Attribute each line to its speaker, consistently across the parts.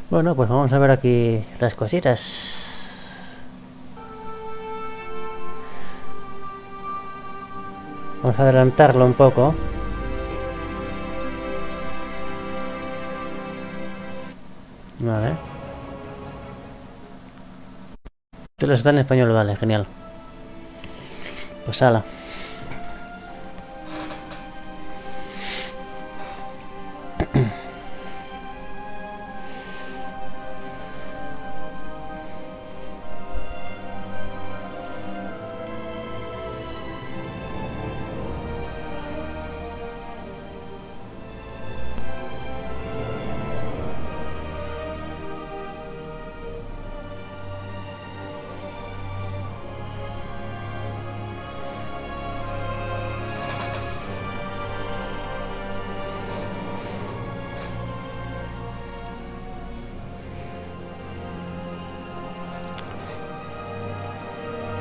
Speaker 1: Bueno, pues vamos a ver aquí las cositas. Vamos a adelantarlo un poco. Vale. Te lo está en español, vale, genial. Pues ala.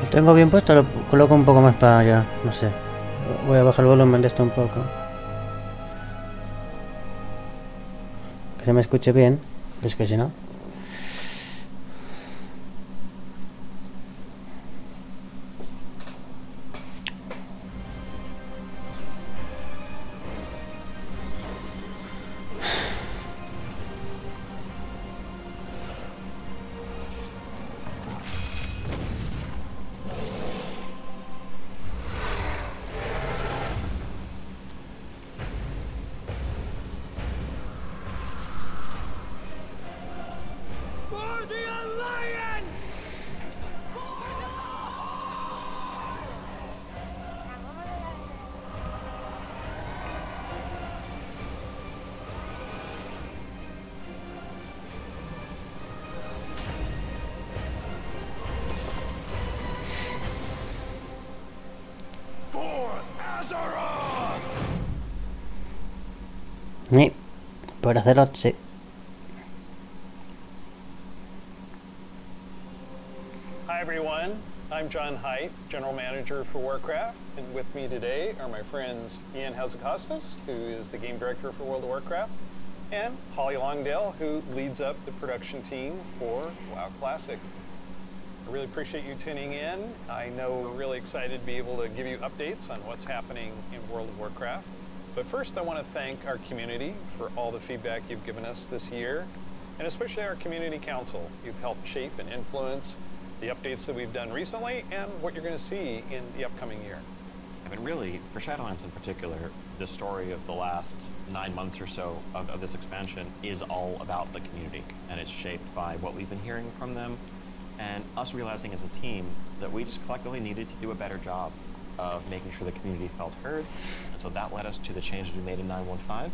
Speaker 1: Lo tengo bien puesto, lo coloco un poco más para allá, no sé. Voy a bajar el volumen de esto un poco. Que se me escuche bien, es que si no... Sí, por hacerlo, sí.
Speaker 2: Hi everyone, I'm John Haidt, General Manager for Warcraft, and with me today are my friends Ian Hazacostas, who is the Game Director for World of Warcraft, and Holly Longdale, who leads up the production team for WoW Classic. I really appreciate you tuning in. I know we're really excited to be able to give you updates on what's happening in World of Warcraft. But first I want to thank our community for all the feedback you've given us this year, and especially our community council. You've helped shape and influence the updates that we've done recently and what you're going to see in the upcoming year.
Speaker 3: I mean, really, for Shadowlands in particular, the story of the last 9 months or so of this expansion is all about the community, and it's shaped by what we've been hearing from them, and us realizing as a team that we just collectively needed to do a better job of making sure the community felt heard, and so that led us to the changes we made in 9.1.5,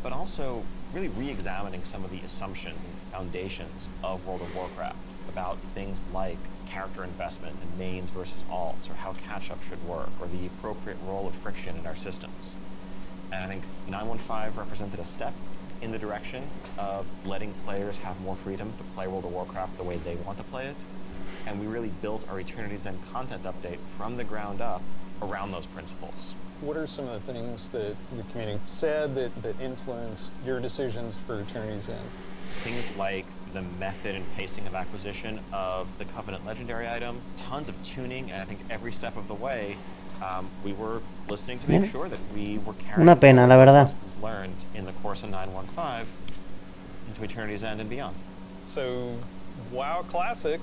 Speaker 3: but also really re-examining some of the assumptions and foundations of World of Warcraft about things like character investment and mains versus alts, or how catch-up should work, or the appropriate role of friction in our systems. And I think 9.1.5 represented a step in the direction of letting players have more freedom to play World of Warcraft the way they want to play it. And we really built our Eternity's End content update from the ground up around those principles.
Speaker 2: What are some of the things that the community said that influenced your decisions for Eternity's End?
Speaker 3: Things like the method and pacing of acquisition of the Covenant Legendary item, tons of tuning, and I think every step of the way, we were listening to make sure that we were carrying
Speaker 1: Una pena, la verdad.
Speaker 3: lessons learned in the course of 9.1.5 into Eternity's End and beyond.
Speaker 2: So WoW Classic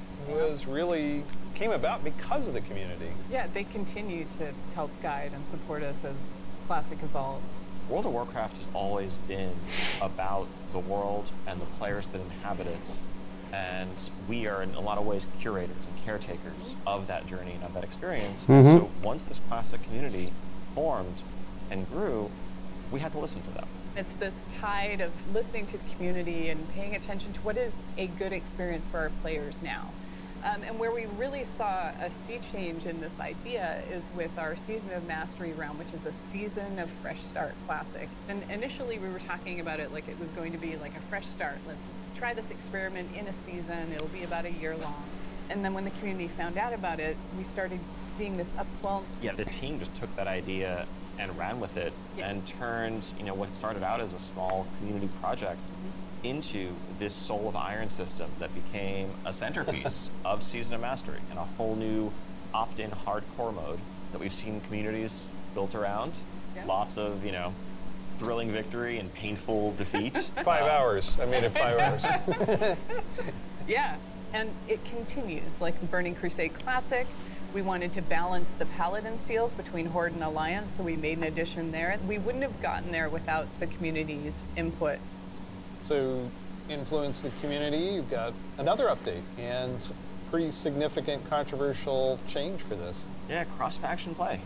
Speaker 2: came about because of the community.
Speaker 4: Yeah, they continue to help guide and support us as Classic evolves.
Speaker 3: World of Warcraft has always been about the world and the players that inhabit it, and we are in a lot of ways curators and caretakers of that journey and of that experience. And so once this Classic community formed and grew, we had to listen to them.
Speaker 4: It's this tide of listening to the community and paying attention to what is a good experience for our players now. And where we really saw a sea change in this idea is with our Season of Mastery round, which is a Season of Fresh Start Classic. And initially we were talking about it like it was going to be like a fresh start. Let's try this experiment in a season. It'll be about a year long. And then when the community found out about it, we started seeing this upswell.
Speaker 3: Yeah, the team just took that idea and ran with it and turned, what started out as a small community project into this Soul of Iron system that became a centerpiece of Season of Mastery and a whole new opt-in hardcore mode that we've seen communities built around.
Speaker 4: Yeah.
Speaker 3: Lots of, thrilling victory and painful defeat.
Speaker 2: 5 hours. I made it 5 hours.
Speaker 4: Yeah, and it continues. Like Burning Crusade Classic, we wanted to balance the Paladin steals between Horde and Alliance, so we made an addition there. We wouldn't have gotten there without the community's input.
Speaker 2: So, influence the community, you've got another update and pretty significant controversial change for this.
Speaker 3: Yeah, cross-faction play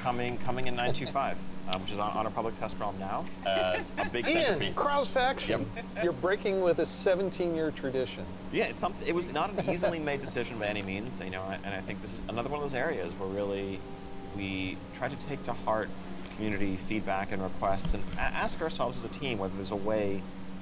Speaker 3: coming in 9.2.5, which is on our public test realm now as a big
Speaker 2: Ian,
Speaker 3: centerpiece.
Speaker 2: cross-faction.
Speaker 3: Yep.
Speaker 2: You're breaking with a 17-year tradition.
Speaker 3: Yeah, it's something. It was not an easily made decision by any means, and I think this is another one of those areas where really we try to take to heart community feedback and requests and ask ourselves as a team whether there's a way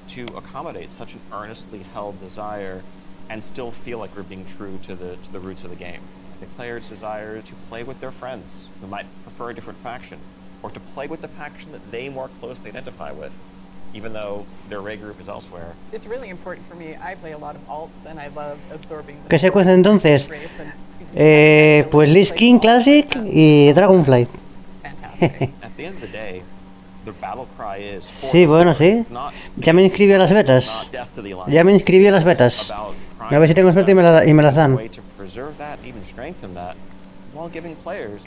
Speaker 3: to accommodate such an earnestly held desire and still feel like we're being true to the roots of the game. The players' desire to play with their friends who might prefer a different faction, or to play with the faction that they more closely identify with, even though their raid group is elsewhere.
Speaker 4: It's really important for me. I play a lot of alts, and I love absorbing the
Speaker 1: ¿Qué se cuece entonces?
Speaker 4: race and
Speaker 1: Pues Lich King Classic y Dragonflight.
Speaker 4: fantastic.
Speaker 3: At the end of the day, the battle cry is for
Speaker 1: Sí,
Speaker 3: the
Speaker 1: bueno,
Speaker 3: Lord.
Speaker 1: sí.
Speaker 3: It's not,
Speaker 1: Ya me inscribí a las
Speaker 3: it's
Speaker 1: betas.
Speaker 3: not death to the alliance.
Speaker 1: Ya me inscribí a las betas.
Speaker 3: It's about
Speaker 1: A ver si tengo suerte y me las
Speaker 3: a
Speaker 1: dan.
Speaker 3: way to preserve that, even strengthen that, while giving players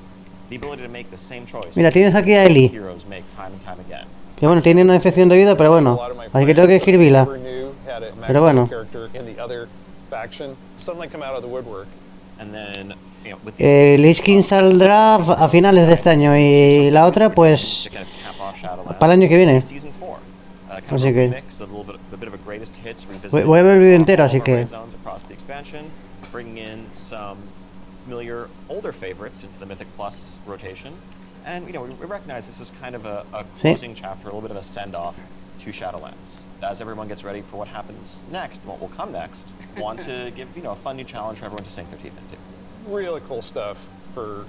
Speaker 3: the ability to make the same choice.
Speaker 1: Mira, tienes aquí a Eli,
Speaker 3: Heroes make time and time again.
Speaker 1: que bueno, tiene una infección de vida, pero bueno,
Speaker 2: A lot of my
Speaker 1: así que tengo que
Speaker 2: friends
Speaker 1: escribirla.
Speaker 2: never knew had a
Speaker 1: Pero
Speaker 2: maxed
Speaker 1: bueno.
Speaker 2: out character in the other faction suddenly come out of the woodwork.
Speaker 3: And then, with
Speaker 1: Lich King saldrá a finales de este año y la otra pues
Speaker 3: to kind of cap off Shadowlands,
Speaker 1: para el año que viene.
Speaker 3: Season 4. Kind
Speaker 1: Así
Speaker 3: of a
Speaker 1: que-
Speaker 3: remix, a bit of a greatest hits revisited
Speaker 1: voy a ver el vídeo entero,
Speaker 3: all
Speaker 1: así
Speaker 3: of our
Speaker 1: que
Speaker 3: raid zones across the expansion, bringing in some familiar older favorites into the Mythic Plus rotation. And we recognize this is kind of a
Speaker 1: Sí.
Speaker 3: closing chapter, a little bit of a send-off to Shadowlands. As everyone gets ready for what happens next, and what will come next, want to give a fun new challenge for everyone to sink their teeth into.
Speaker 2: Really cool stuff for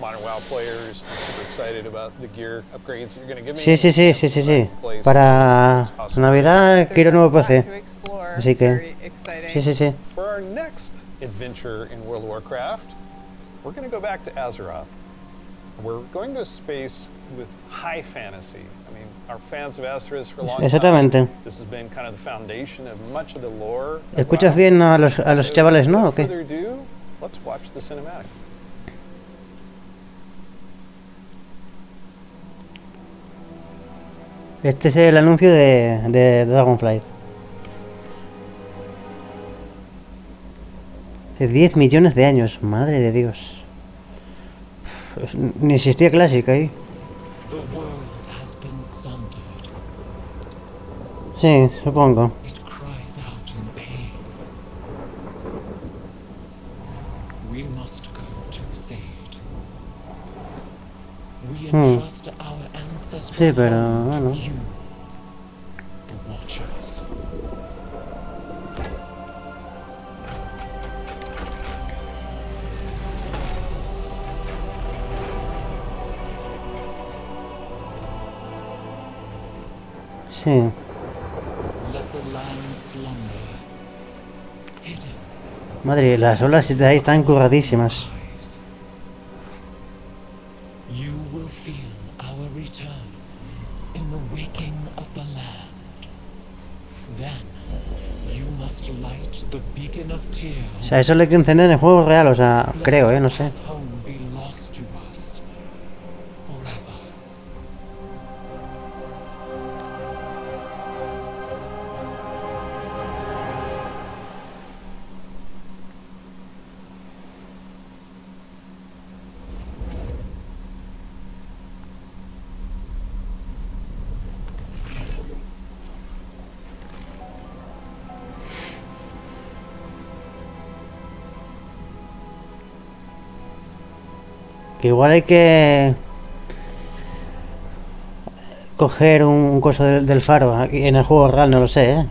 Speaker 2: modern WoW players. I'm super excited about the gear upgrades that you're going to give me.
Speaker 1: sí. Para Navidad quiero nuevo PC. Así que sí.
Speaker 2: For our next adventure in World of Warcraft, we're going to go back to Azeroth. We're going to a space with high fantasy. I mean, our fans of Azeroth for a long
Speaker 1: Exactamente.
Speaker 2: time. This has been kind of the foundation of much of the lore. of
Speaker 1: ¿Escuchas
Speaker 2: WoW.
Speaker 1: bien a los chavales, no? ¿O
Speaker 2: Without
Speaker 1: qué?
Speaker 2: further ado, let's watch the cinematic.
Speaker 1: Este es el anuncio de Dragonflight. Hace 10 millones de años, madre de Dios. Ni existía Classic ahí.
Speaker 5: The world has been sundered.
Speaker 1: Sí, supongo.
Speaker 5: It cries out in pain. We must go to its aid. We entrust our ancestral
Speaker 1: Sí, pero
Speaker 5: home
Speaker 1: bueno.
Speaker 5: to you, the Watchers.
Speaker 1: Sí.
Speaker 5: Let the land slumber, hidden
Speaker 1: Madre, las olas de ahí están curradísimas.
Speaker 5: eyes. You will feel our return in the waking of the land. Then you must light the beacon of
Speaker 1: O
Speaker 5: tears.
Speaker 1: sea, eso lo hay que encender en el juego real, o sea, creo, no sé.
Speaker 5: Lest home be lost to us forever.
Speaker 1: Que igual hay que coger un coso del faro aquí en el juego real, no lo sé, ¿eh?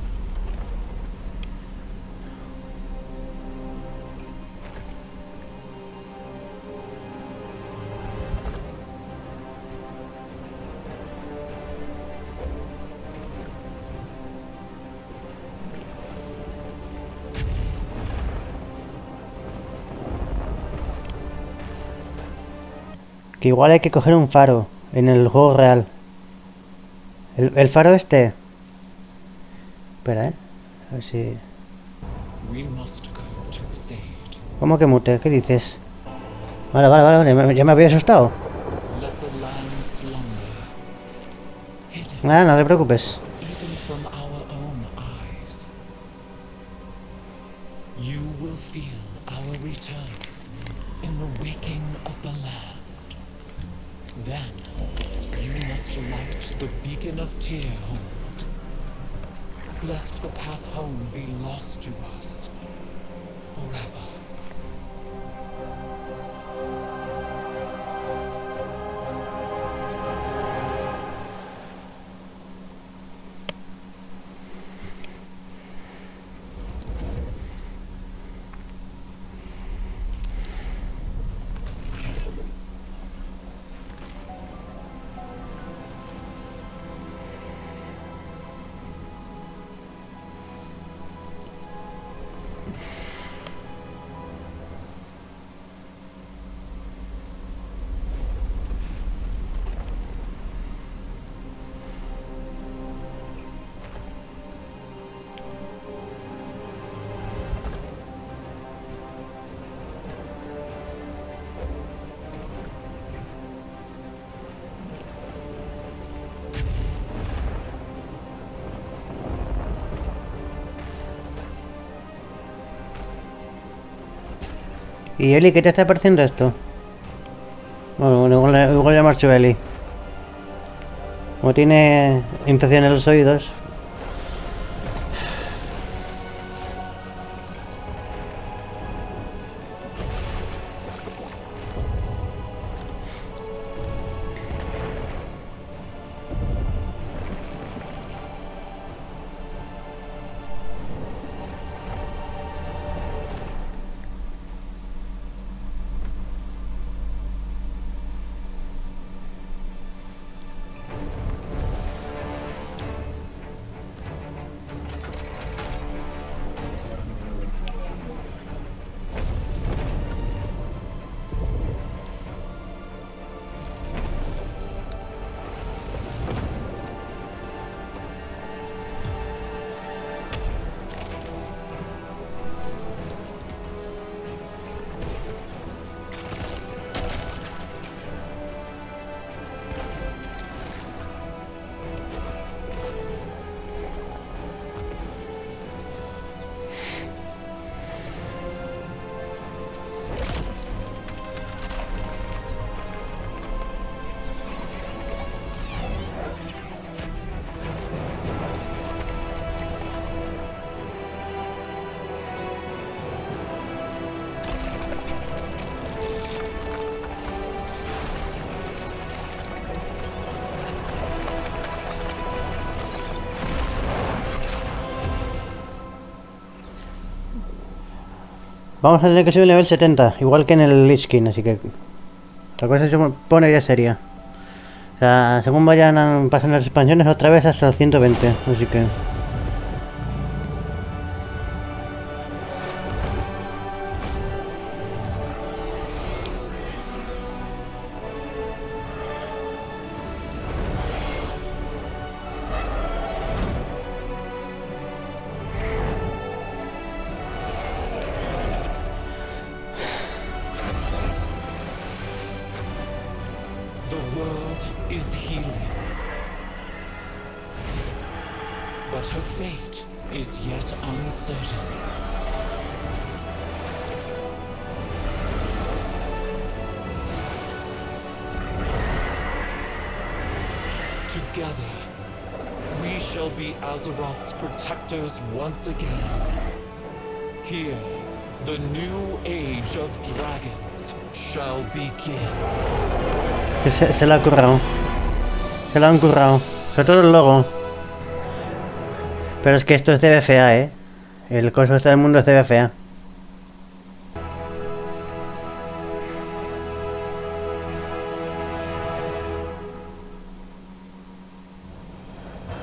Speaker 1: Que igual hay que coger un faro en el juego real. El faro este. Espera, a ver si...
Speaker 5: We must go to its aid.
Speaker 1: ¿Cómo que mute? ¿Qué dices? Vale, ya me había asustado.
Speaker 5: Let the land slumber. Hidden
Speaker 1: Nada, no te preocupes.
Speaker 5: even from our own eyes. You will feel our return in the waking of the land. Then you must light the beacon of Tearhold, lest the path home be lost to us forever.
Speaker 1: ¿Y Eli, qué te está pareciendo esto? Bueno, igual ya marchó Eli. Como tiene infección en los oídos. Vamos a tener que subir el nivel 70, igual que en el Lich King, así que la cosa se pone ya seria. O sea, según vayan pasando las expansiones otra vez hasta el 120, así que...
Speaker 5: The world is healing, but her fate is yet uncertain. Together, we shall be Azeroth's protectors once again. Here, the new age of dragons shall begin.
Speaker 1: Que se la ha currado. Se la han currado. Sobre todo el logo. Pero es que esto es de BFA, ¿eh? El coso este del mundo es de BFA.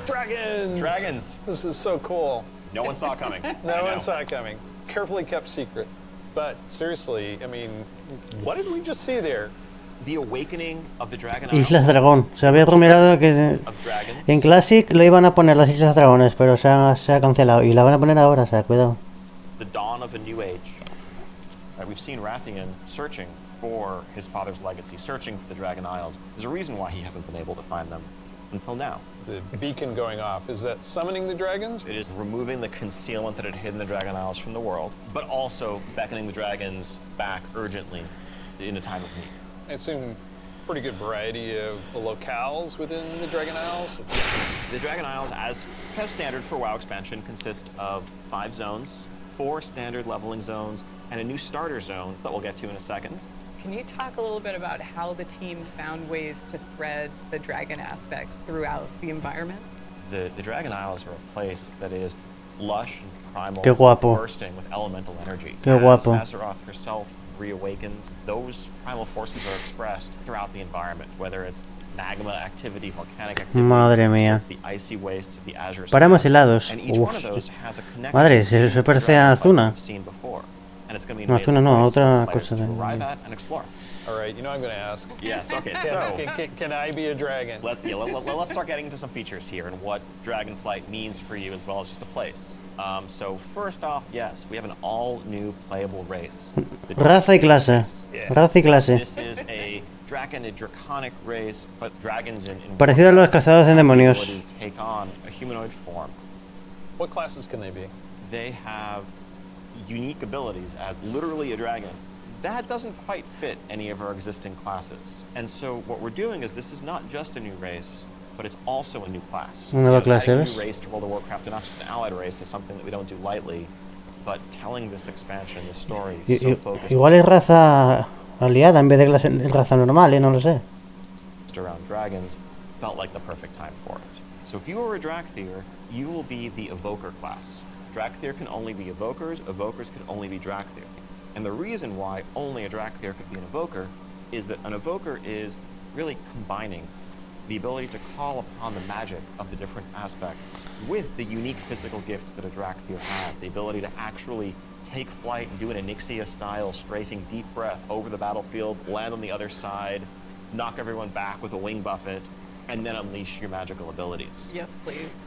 Speaker 2: Dragons!
Speaker 3: Dragons!
Speaker 2: This is so cool.
Speaker 3: No one saw it coming.
Speaker 2: No one saw it coming. Carefully kept secret. But seriously, I mean, what did we just see there?
Speaker 3: The awakening of the Dragon
Speaker 1: Islas
Speaker 3: Isles,
Speaker 1: Dragón. Se había rumoreado que
Speaker 3: of dragons.
Speaker 1: en Classic lo iban a poner las Islas Dragones, pero se ha cancelado. Y la van a poner ahora, o sea, cuidado.
Speaker 3: The dawn of a new age. We've seen Rathian searching for his father's legacy, searching for the Dragon Isles. There's a reason why he hasn't been able to find them until now.
Speaker 2: The beacon going off, is that summoning the dragons?
Speaker 3: It is removing the concealment that had hidden the Dragon Isles from the world, but also beckoning the dragons back urgently in a time of need.
Speaker 2: I assume pretty good variety of the locales within the Dragon Isles.
Speaker 3: The Dragon Isles, as kind of standard for WoW expansion, consist of 5 zones, 4 standard leveling zones, and a new starter zone that we'll get to in a second.
Speaker 4: Can you talk a little bit about how the team found ways to thread the dragon aspects throughout the environments?
Speaker 3: The Dragon Isles are a place that is lush and primal,
Speaker 1: Qué guapo.
Speaker 3: bursting with elemental energy.
Speaker 1: Qué guapo.
Speaker 3: As Azeroth herself reawakens, those primal forces are expressed throughout the environment, whether it's magma activity, volcanic activity,
Speaker 1: Madre
Speaker 3: or
Speaker 1: mía.
Speaker 3: it's the icy wastes of the Azure
Speaker 1: Paramos
Speaker 3: Steppe.
Speaker 1: helados.
Speaker 3: And each one of
Speaker 1: Uf.
Speaker 3: those has a connection
Speaker 1: Madre,
Speaker 3: to
Speaker 1: se
Speaker 3: the
Speaker 1: parece
Speaker 3: dragon
Speaker 1: a
Speaker 3: fight
Speaker 1: Zuna.
Speaker 3: we've seen before. And it's going to be an
Speaker 1: No,
Speaker 3: amazing
Speaker 1: Zuna no,
Speaker 3: place
Speaker 1: otra
Speaker 3: for players
Speaker 1: cosa
Speaker 3: to
Speaker 1: de-
Speaker 3: arrive at and explore.
Speaker 2: All right, you know I'm going to ask.
Speaker 3: Yes, okay, so
Speaker 2: Can I be a dragon?
Speaker 3: let's start getting into some features here and what Dragonflight means for you as well as just a place. So first off, yes, we have an all-new playable race. The
Speaker 1: Raza y clase.
Speaker 2: Yeah.
Speaker 1: Raza y clase.
Speaker 3: This is a dragon, a draconic race, but dragons in
Speaker 1: Parecido a los cazadores de
Speaker 3: have the
Speaker 1: demonios.
Speaker 3: ability to take on a humanoid form.
Speaker 2: What classes can they be?
Speaker 3: They have unique abilities as literally a dragon. That doesn't quite fit any of our existing classes. And so what we're doing is this is not just a new race, but it's also a new class.
Speaker 1: Una nueva clase,
Speaker 3: Adding a
Speaker 1: ¿ves?
Speaker 3: new race to World of Warcraft, and not just an allied race, is something that we don't do lightly. But telling this expansion, this story,
Speaker 1: I-
Speaker 3: is so
Speaker 1: i-
Speaker 3: focused
Speaker 1: Igual es raza aliada en vez de raza normal, no lo sé.
Speaker 3: around dragons, felt like the perfect time for it. So if you are a Drakthir, you will be the Evoker class. Drakthir can only be Evokers, Evokers can only be Drakthir. And the reason why only a Drakthir could be an Evoker is that an Evoker is really combining the ability to call upon the magic of the different aspects with the unique physical gifts that a Drakthir has, the ability to actually take flight and do an Onyxia-style strafing deep breath over the battlefield, land on the other side, knock everyone back with a wing buffet, and then unleash your magical abilities.
Speaker 4: Yes, please.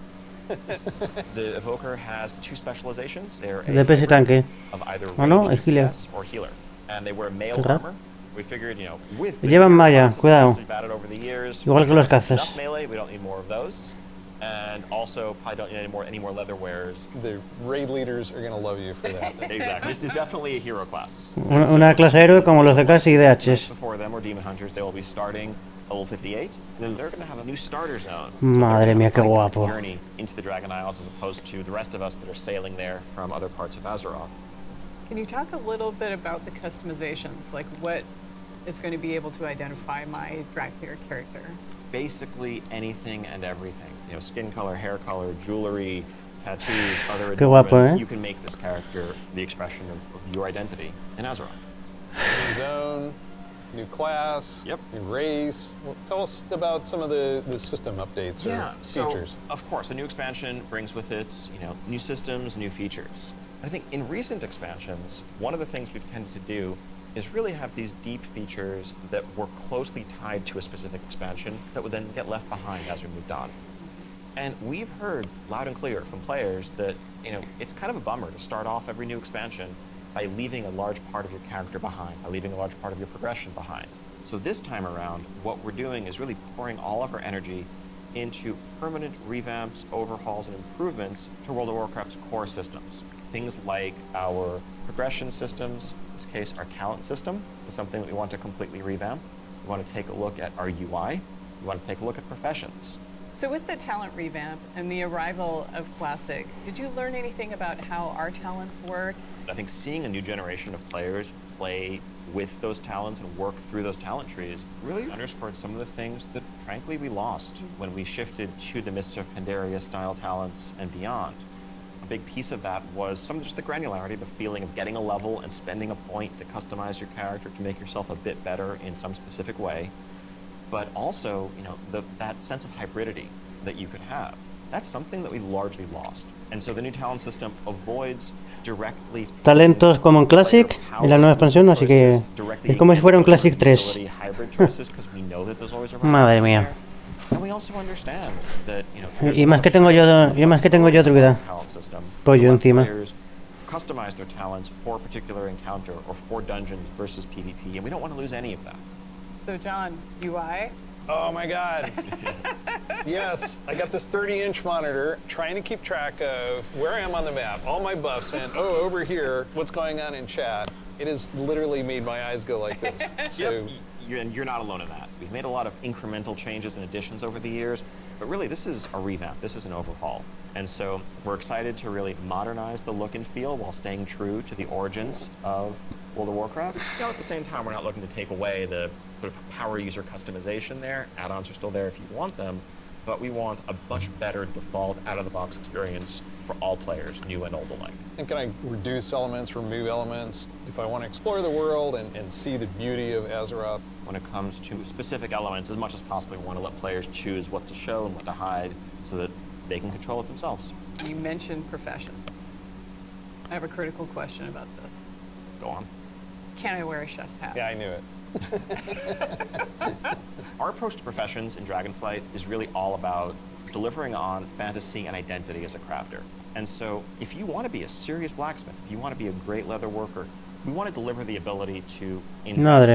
Speaker 3: The Evoker has 2 specializations. They're a
Speaker 1: DPS y tanque.
Speaker 3: of either
Speaker 1: Ah, no,
Speaker 3: ranged
Speaker 1: es healer.
Speaker 3: DPS or healer. And they wear mail
Speaker 1: Qué raro.
Speaker 3: armor. We figured, with the
Speaker 1: Llevan
Speaker 3: gear
Speaker 1: malla,
Speaker 3: classes
Speaker 1: cuidado.
Speaker 3: that we've added over the years,
Speaker 1: Igual que
Speaker 3: we
Speaker 1: los
Speaker 3: have
Speaker 1: cazas.
Speaker 3: enough melee, we don't need more of those. And also, probably don't need any more leather wearers.
Speaker 2: The raid leaders are going to love you for that.
Speaker 3: Exactly. This is definitely a hero class.
Speaker 1: Una clase héroe como los de casi DHs.
Speaker 3: Before them or demon hunters, they will be starting level 58. And then they're going to have a new starter zone.
Speaker 1: Madre
Speaker 3: they're gonna
Speaker 1: mía,
Speaker 3: have a
Speaker 1: qué
Speaker 3: slightly
Speaker 1: guapo.
Speaker 3: different journey into the Dragon Isles as opposed to the rest of us that are sailing there from other parts of Azeroth.
Speaker 4: Can you talk a little bit about the customizations? Like what is going to be able to identify my Drakthir character?
Speaker 3: Basically anything and everything. Skin color, hair color, jewelry, tattoos, other
Speaker 1: Qué guapo,
Speaker 3: adornments.
Speaker 1: ¿eh?
Speaker 3: You can make this character the expression of your identity in Azeroth.
Speaker 2: New zone, new class,
Speaker 3: Yep.
Speaker 2: new race. Well, tell us about some of the system updates or features.
Speaker 3: So, of course, the new expansion brings with it, new systems, new features. I think in recent expansions, one of the things we've tended to do is really have these deep features that were closely tied to a specific expansion that would then get left behind as we moved on. And we've heard loud and clear from players that, it's kind of a bummer to start off every new expansion by leaving a large part of your character behind, by leaving a large part of your progression behind. So this time around, what we're doing is really pouring all of our energy into permanent revamps, overhauls, and improvements to World of Warcraft's core systems. Things like our progression systems, in this case our talent system, is something that we want to completely revamp. We want to take a look at our UI. We want to take a look at professions.
Speaker 4: So with the talent revamp and the arrival of Classic, did you learn anything about how our talents work?
Speaker 3: I think seeing a new generation of players play with those talents and work through those talent trees really underscored some of the things that, frankly, we lost when we shifted to the Mists of Pandaria style talents and beyond. A big piece of that was just the granularity, the feeling of getting a level and spending a point to customize your character to make yourself a bit better in some specific way. But also, that sense of hybridity that you could have. that's something that we largely lost. And so the new talent system avoids directly
Speaker 1: Talentos como en Classic en la nueva expansión, así que es como si fuera un Classic 3. Madre mía. Y más que tengo yo druida. Pollo encima.
Speaker 3: Customize their talents for a particular encounter or for dungeons versus PvP, and we don't want to lose any of that.
Speaker 4: So John, UI?
Speaker 2: Oh my God. Yes, I got this 30-inch monitor trying to keep track of where I am on the map, all my buffs, and oh, over here, what's going on in chat. It has literally made my eyes go like this. So,
Speaker 3: and you're not alone in that. We've made a lot of incremental changes and additions over the years, but really this is a revamp, this is an overhaul. And so we're excited to really modernize the look and feel while staying true to the origins of World of Warcraft. At the same time, we're not looking to take away the sort of power user customization there. Add-ons are still there if you want them, but we want a much better default out-of-the-box experience for all players, new and old alike.
Speaker 2: And can I reduce elements, remove elements? If I want to explore the world and see the beauty of Azeroth?
Speaker 3: When it comes to specific elements, as much as possible, we want to let players choose what to show and what to hide so that they can control it themselves.
Speaker 4: You mentioned professions. I have a critical question about this.
Speaker 3: Go on.
Speaker 4: Can I wear a chef's hat?
Speaker 2: Yeah, I knew it.
Speaker 3: Our approach to professions in Dragonflight is really all about delivering on fantasy and identity as a crafter. And so if you want to be a serious blacksmith, if you want to be a great leather worker, we want to deliver the ability to invest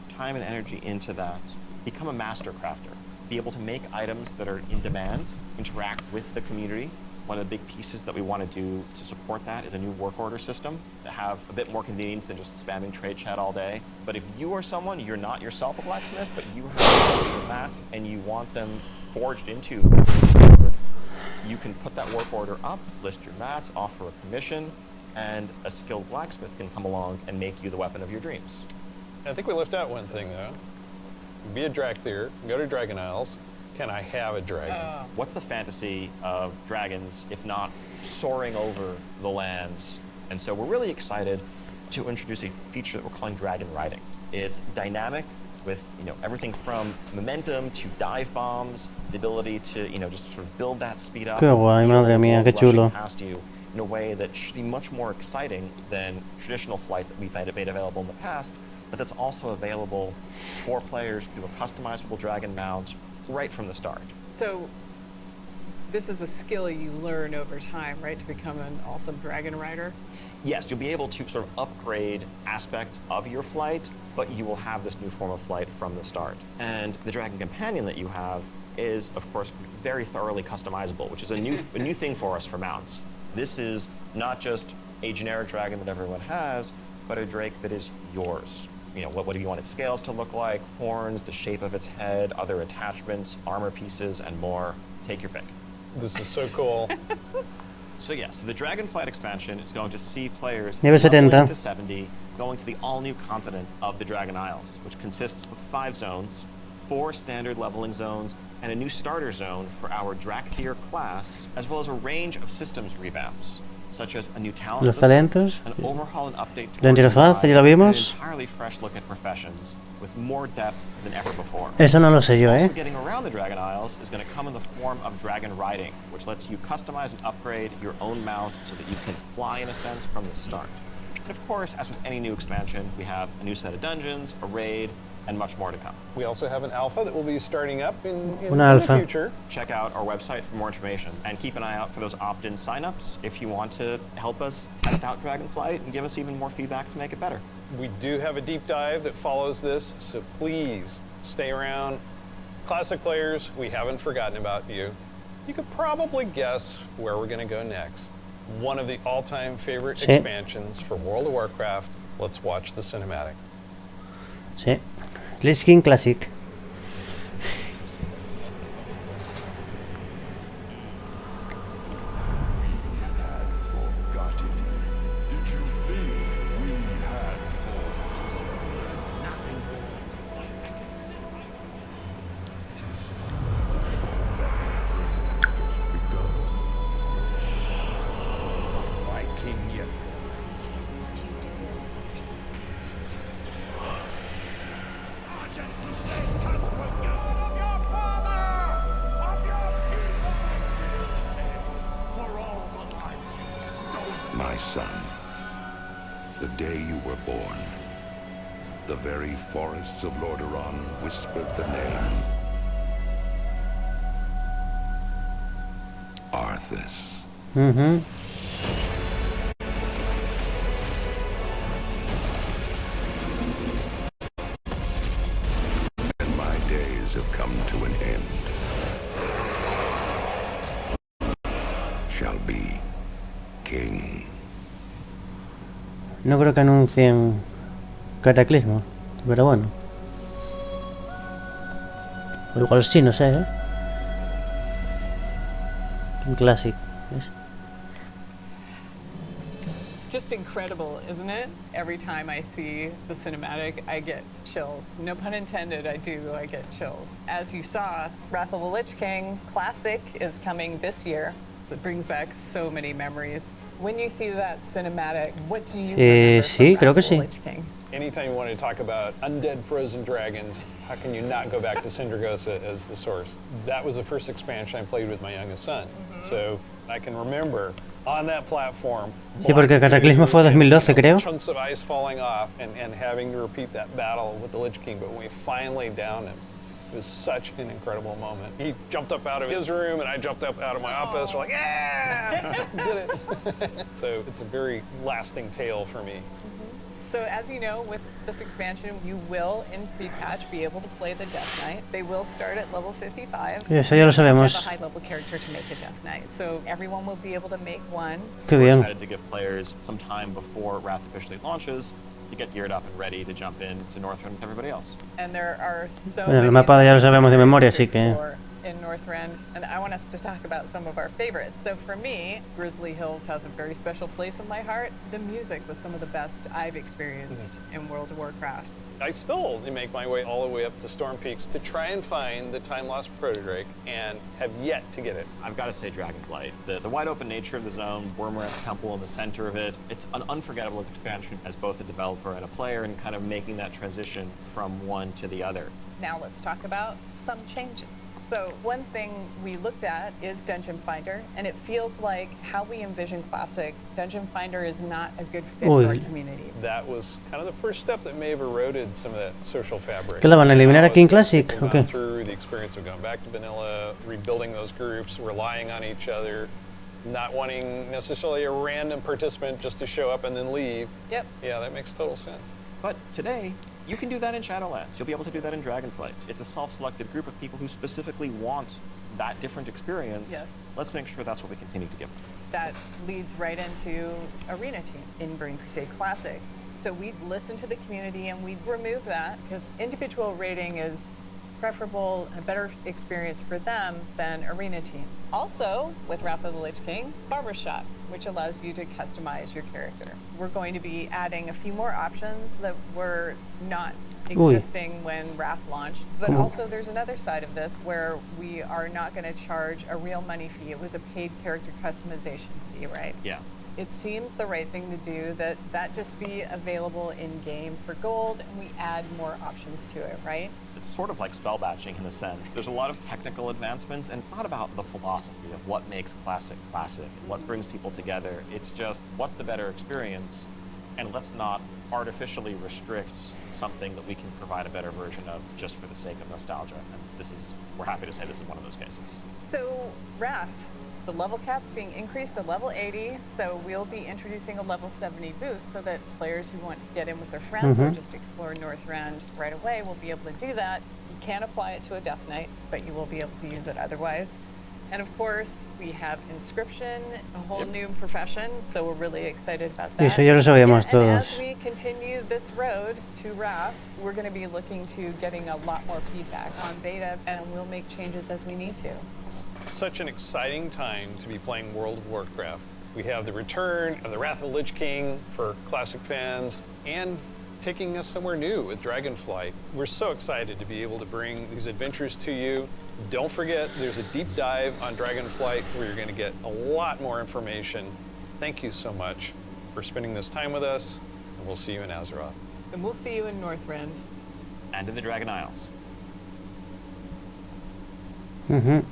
Speaker 3: time and energy into that, become a master crafter, be able to make items that are in demand, interact with the community. One of the big pieces that we want to do to support that is a new work order system to have a bit more convenience than just spamming trade chat all day. But if you are someone, you're not yourself a blacksmith, but you have mats and you want them forged into, you can put that work order up, list your mats, offer a commission, and a skilled blacksmith can come along and make you the weapon of your dreams.
Speaker 2: I think we left out one thing, though. Be a Dracthyr, go to Dragon Isles. Can I have a dragon?
Speaker 3: What's the fantasy of dragons, if not soaring over the lands? And so we're really excited to introduce a feature that we're calling dragon riding. It's dynamic with everything from momentum to dive bombs, the ability to just sort of build that speed up.
Speaker 1: Qué guay, madre mía, qué chulo.
Speaker 3: Past you in a way that should be much more exciting than traditional flight that we've made available in the past, but that's also available for players through a customizable dragon mount right from the start.
Speaker 4: So this is a skill you learn over time, right, to become an awesome dragon rider?
Speaker 3: Yes, you'll be able to sort of upgrade aspects of your flight, but you will have this new form of flight from the start. And the dragon companion that you have is, of course, very thoroughly customizable, which is a new thing for us for mounts. This is not just a generic dragon that everyone has, but a drake that is yours. What do you want its scales to look like, horns, the shape of its head, other attachments, armor pieces, and more. Take your pick.
Speaker 2: This is so cool.
Speaker 3: So yes, the Dragonflight expansion is going to see players
Speaker 1: Level 70
Speaker 3: to 70 going to the all-new continent of the Dragon Isles, which consists of 5 zones, 4 standard leveling zones, and a new starter zone for our Dracthyr class, as well as a range of systems revamps, such as a new talent
Speaker 1: Los
Speaker 3: system,
Speaker 1: talentos.
Speaker 3: an overhaul and update to
Speaker 1: La interfaz, ya lo vimos.
Speaker 3: an entirely fresh look at professions with more depth than ever before.
Speaker 1: Eso no lo sé yo,
Speaker 3: Also getting around the Dragon Isles is going to come in the form of dragon riding, which lets you customize and upgrade your own mount so that you can fly in a sense from the start. And of course, as with any new expansion, we have a new set of dungeons, a raid, and much more to come.
Speaker 2: We also have an alpha that will be starting up in the future.
Speaker 3: Check out our website for more information and keep an eye out for those opt-in signups if you want to help us test out Dragonflight and give us even more feedback to make it better.
Speaker 2: We do have a deep dive that follows this, so please stay around. Classic players, we haven't forgotten about you. You could probably guess where we're going to go next. One of the all-time favorite expansions for World of Warcraft. Let's watch the cinematic.
Speaker 1: Sí. Lich King Classic.
Speaker 6: My son, the day you were born, the very forests of Lordaeron whispered the name Arthas.
Speaker 1: Ujú.
Speaker 6: And my days have come to an end. Shall be king.
Speaker 1: No creo que anuncien Cataclismo, pero bueno. O igual sí, no sé, Un Classic. ¿Ves?
Speaker 4: It's just incredible, isn't it? Every time I see the cinematic, I get chills. No pun intended, I get chills. As you saw, Wrath of the Lich King Classic is coming this year. It brings back so many memories. When you see that cinematic, what do you remember
Speaker 1: sí,
Speaker 4: from
Speaker 1: creo
Speaker 4: Wrath
Speaker 1: que
Speaker 4: of the
Speaker 1: sí.
Speaker 4: Lich King?
Speaker 2: Anytime you want to talk about undead frozen dragons, how can you not go back to Sindragosa as the source? That was the first expansion I played with my youngest son. So I can remember on that platform.
Speaker 1: Sí, porque Cataclismo fue 2012, creo.
Speaker 2: Chunks of ice falling off and having to repeat that battle with the Lich King. But when we finally downed him, it was such an incredible moment. He jumped up out of his room and I jumped up out of my office. We're like, yeah, did it. So it's a very lasting tale for me.
Speaker 4: So as you know, with this expansion, you will, in pre-patch, be able to play the Death Knight. They will start at level 55.
Speaker 1: Sí, eso ya lo
Speaker 4: You have
Speaker 1: sabemos.
Speaker 4: a high-level character to make a Death Knight, so everyone will be able to make one.
Speaker 1: Qué
Speaker 3: We're
Speaker 1: bien.
Speaker 3: excited to give players some time before Wrath officially launches to get geared up and ready to jump in to Northrend with everybody else.
Speaker 4: And there are so
Speaker 1: Bueno, el
Speaker 4: many
Speaker 1: mapa ya lo
Speaker 4: sites
Speaker 1: sabemos de
Speaker 4: to
Speaker 1: memoria, así que-
Speaker 4: explore in Northrend, and I want us to talk about some of our favorites. So for me, Grizzly Hills has a very special place in my heart. The music was some of the best I've experienced in World of Warcraft.
Speaker 2: I still make my way all the way up to Storm Peaks to try and find the time-lost Protodrake and have yet to get it.
Speaker 3: I've got to say Dragonblight. The wide open nature of the zone, Wormrest Temple in the center of it, it's an unforgettable expansion as both a developer and a player and kind of making that transition from one to the other.
Speaker 4: Now let's talk about some changes. So one thing we looked at is Dungeon Finder, and it feels like how we envision Classic, Dungeon Finder is not a good fit for our
Speaker 1: Uy.
Speaker 4: community.
Speaker 2: That was kind of the first step that may have eroded some of that social fabric.
Speaker 1: ¿Qué la van a eliminar aquí en
Speaker 2: Now, as
Speaker 1: Classic?
Speaker 2: people
Speaker 1: ¿O
Speaker 2: gone
Speaker 1: qué?
Speaker 2: through the experience of going back to vanilla, rebuilding those groups, relying on each other, not wanting necessarily a random participant just to show up and then leave.
Speaker 4: Yep.
Speaker 2: Yeah, that makes total sense.
Speaker 3: But today, you can do that in Shadowlands. You'll be able to do that in Dragonflight. It's a self-selected group of people who specifically want that different experience.
Speaker 4: Yes.
Speaker 3: Let's make sure that's what we continue to give them.
Speaker 4: That leads right into arena teams in Burning Crusade Classic. So we listen to the community and we remove that because individual rating is preferable, a better experience for them than arena teams. Also, with Wrath of the Lich King, Barbershop, which allows you to customize your character. We're going to be adding a few more options that were not existing when Wrath launched. But also there's another side of this where we are not going to charge a real money fee. It was a paid character customization fee, right?
Speaker 3: Yeah.
Speaker 4: It seems the right thing to do that just be available in-game for gold and we add more options to it, right?
Speaker 3: It's sort of like spell batching in a sense. There's a lot of technical advancements, and it's not about the philosophy of what makes Classic classic, what brings people together. It's just what's the better experience, and let's not artificially restrict something that we can provide a better version of just for the sake of nostalgia. And we're happy to say this is one of those cases.
Speaker 4: So, Wrath, the level cap's being increased to level 80, so we'll be introducing a level 70 boost so that players who want to get in with their friends or just explore Northrend right away will be able to do that. You can't apply it to a Death Knight, but you will be able to use it otherwise. And of course, we have Inscription, a whole new profession, so we're really excited about that.
Speaker 1: Eso ya lo sabíamos
Speaker 4: And
Speaker 1: todos.
Speaker 4: as we continue this road to Wrath, we're going to be looking to getting a lot more feedback on beta, and we'll make changes as we need to.
Speaker 2: Such an exciting time to be playing World of Warcraft. We have the return of the Wrath of the Lich King for Classic fans and taking us somewhere new with Dragonflight. We're so excited to be able to bring these adventures to you. Don't forget, there's a deep dive on Dragonflight where you're going to get a lot more information. Thank you so much for spending this time with us, and we'll see you in Azeroth.
Speaker 4: And we'll see you in Northrend.
Speaker 3: And in the Dragon Isles.
Speaker 1: Ujú.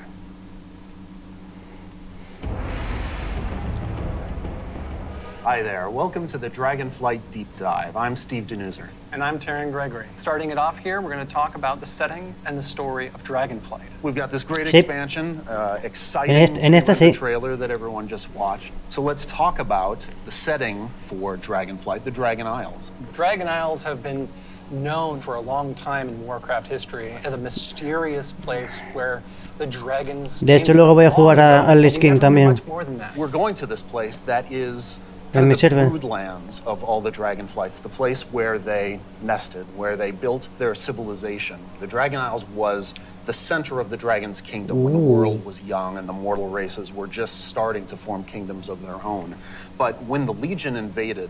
Speaker 7: Hi there. Welcome to the Dragonflight Deep Dive. I'm Steve Denuser.
Speaker 8: And I'm Taryn Gregory. Starting it off here, we're going to talk about the setting and the story of Dragonflight.
Speaker 7: We've got this great
Speaker 1: Sí.
Speaker 7: expansion, exciting
Speaker 1: En esta
Speaker 7: with the
Speaker 1: sí.
Speaker 7: trailer that everyone just watched. So let's talk about the setting for Dragonflight, the Dragon Isles.
Speaker 8: Dragon Isles have been known for a long time in Warcraft history as a mysterious place where the dragons.
Speaker 1: De hecho, luego voy a jugar al Lich King también.
Speaker 8: Much more than that.
Speaker 7: We're going to this place that is
Speaker 1: En mi
Speaker 7: kind of the
Speaker 1: server.
Speaker 7: broodlands of all the Dragonflights, the place where they nested, where they built their civilization. The Dragon Isles was the center of the Dragon's kingdom when the world was young and the mortal races were just starting to form kingdoms of their own. But when the Legion invaded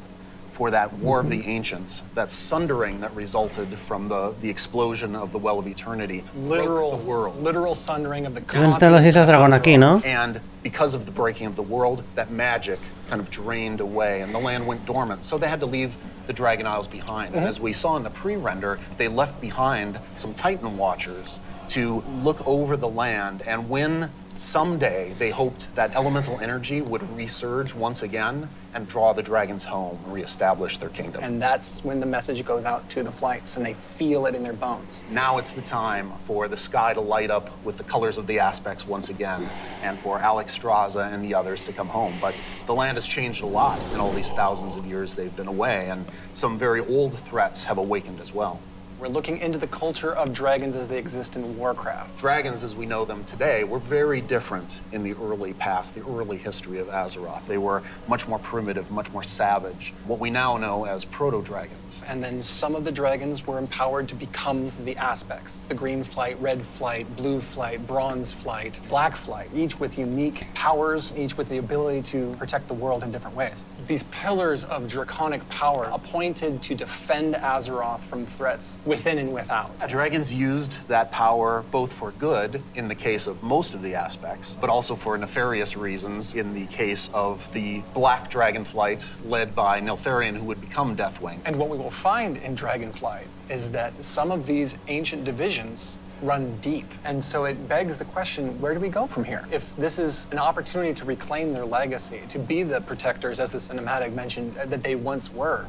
Speaker 7: for that War of the Ancients, that sundering that resulted from the explosion of the Well of Eternity, broke the world.
Speaker 8: Literal sundering of the
Speaker 1: Están las Islas Dragón aquí, ¿no?
Speaker 7: And because of the breaking of the world, that magic kind of drained away and the land went dormant. So they had to leave the Dragon Isles behind. And as we saw in the pre-render, they left behind some Titan Watchers to look over the land. And when someday they hoped that elemental energy would resurge once again and draw the dragons home and reestablish their kingdom.
Speaker 8: And that's when the message goes out to the flights and they feel it in their bones.
Speaker 7: Now it's the time for the sky to light up with the colors of the aspects once again, and for Alex Straza and the others to come home. But the land has changed a lot in all these thousands of years they've been away, and some very old threats have awakened as well.
Speaker 8: We're looking into the culture of dragons as they exist in Warcraft.
Speaker 7: Dragons as we know them today were very different in the early past, the early history of Azeroth. They were much more primitive, much more savage, what we now know as proto-dragons.
Speaker 8: And then some of the dragons were empowered to become the aspects. The green flight, red flight, blue flight, bronze flight, black flight, each with unique powers, each with the ability to protect the world in different ways. These pillars of draconic power appointed to defend Azeroth from threats within and without.
Speaker 7: Dragons used that power both for good, in the case of most of the aspects, but also for nefarious reasons, in the case of the Black Dragonflight led by Neltharion, who would become Deathwing.
Speaker 8: And what we will find in Dragonflight is that some of these ancient divisions run deep. And so it begs the question, where do we go from here? If this is an opportunity to reclaim their legacy, to be the protectors, as the cinematic mentioned, that they once were.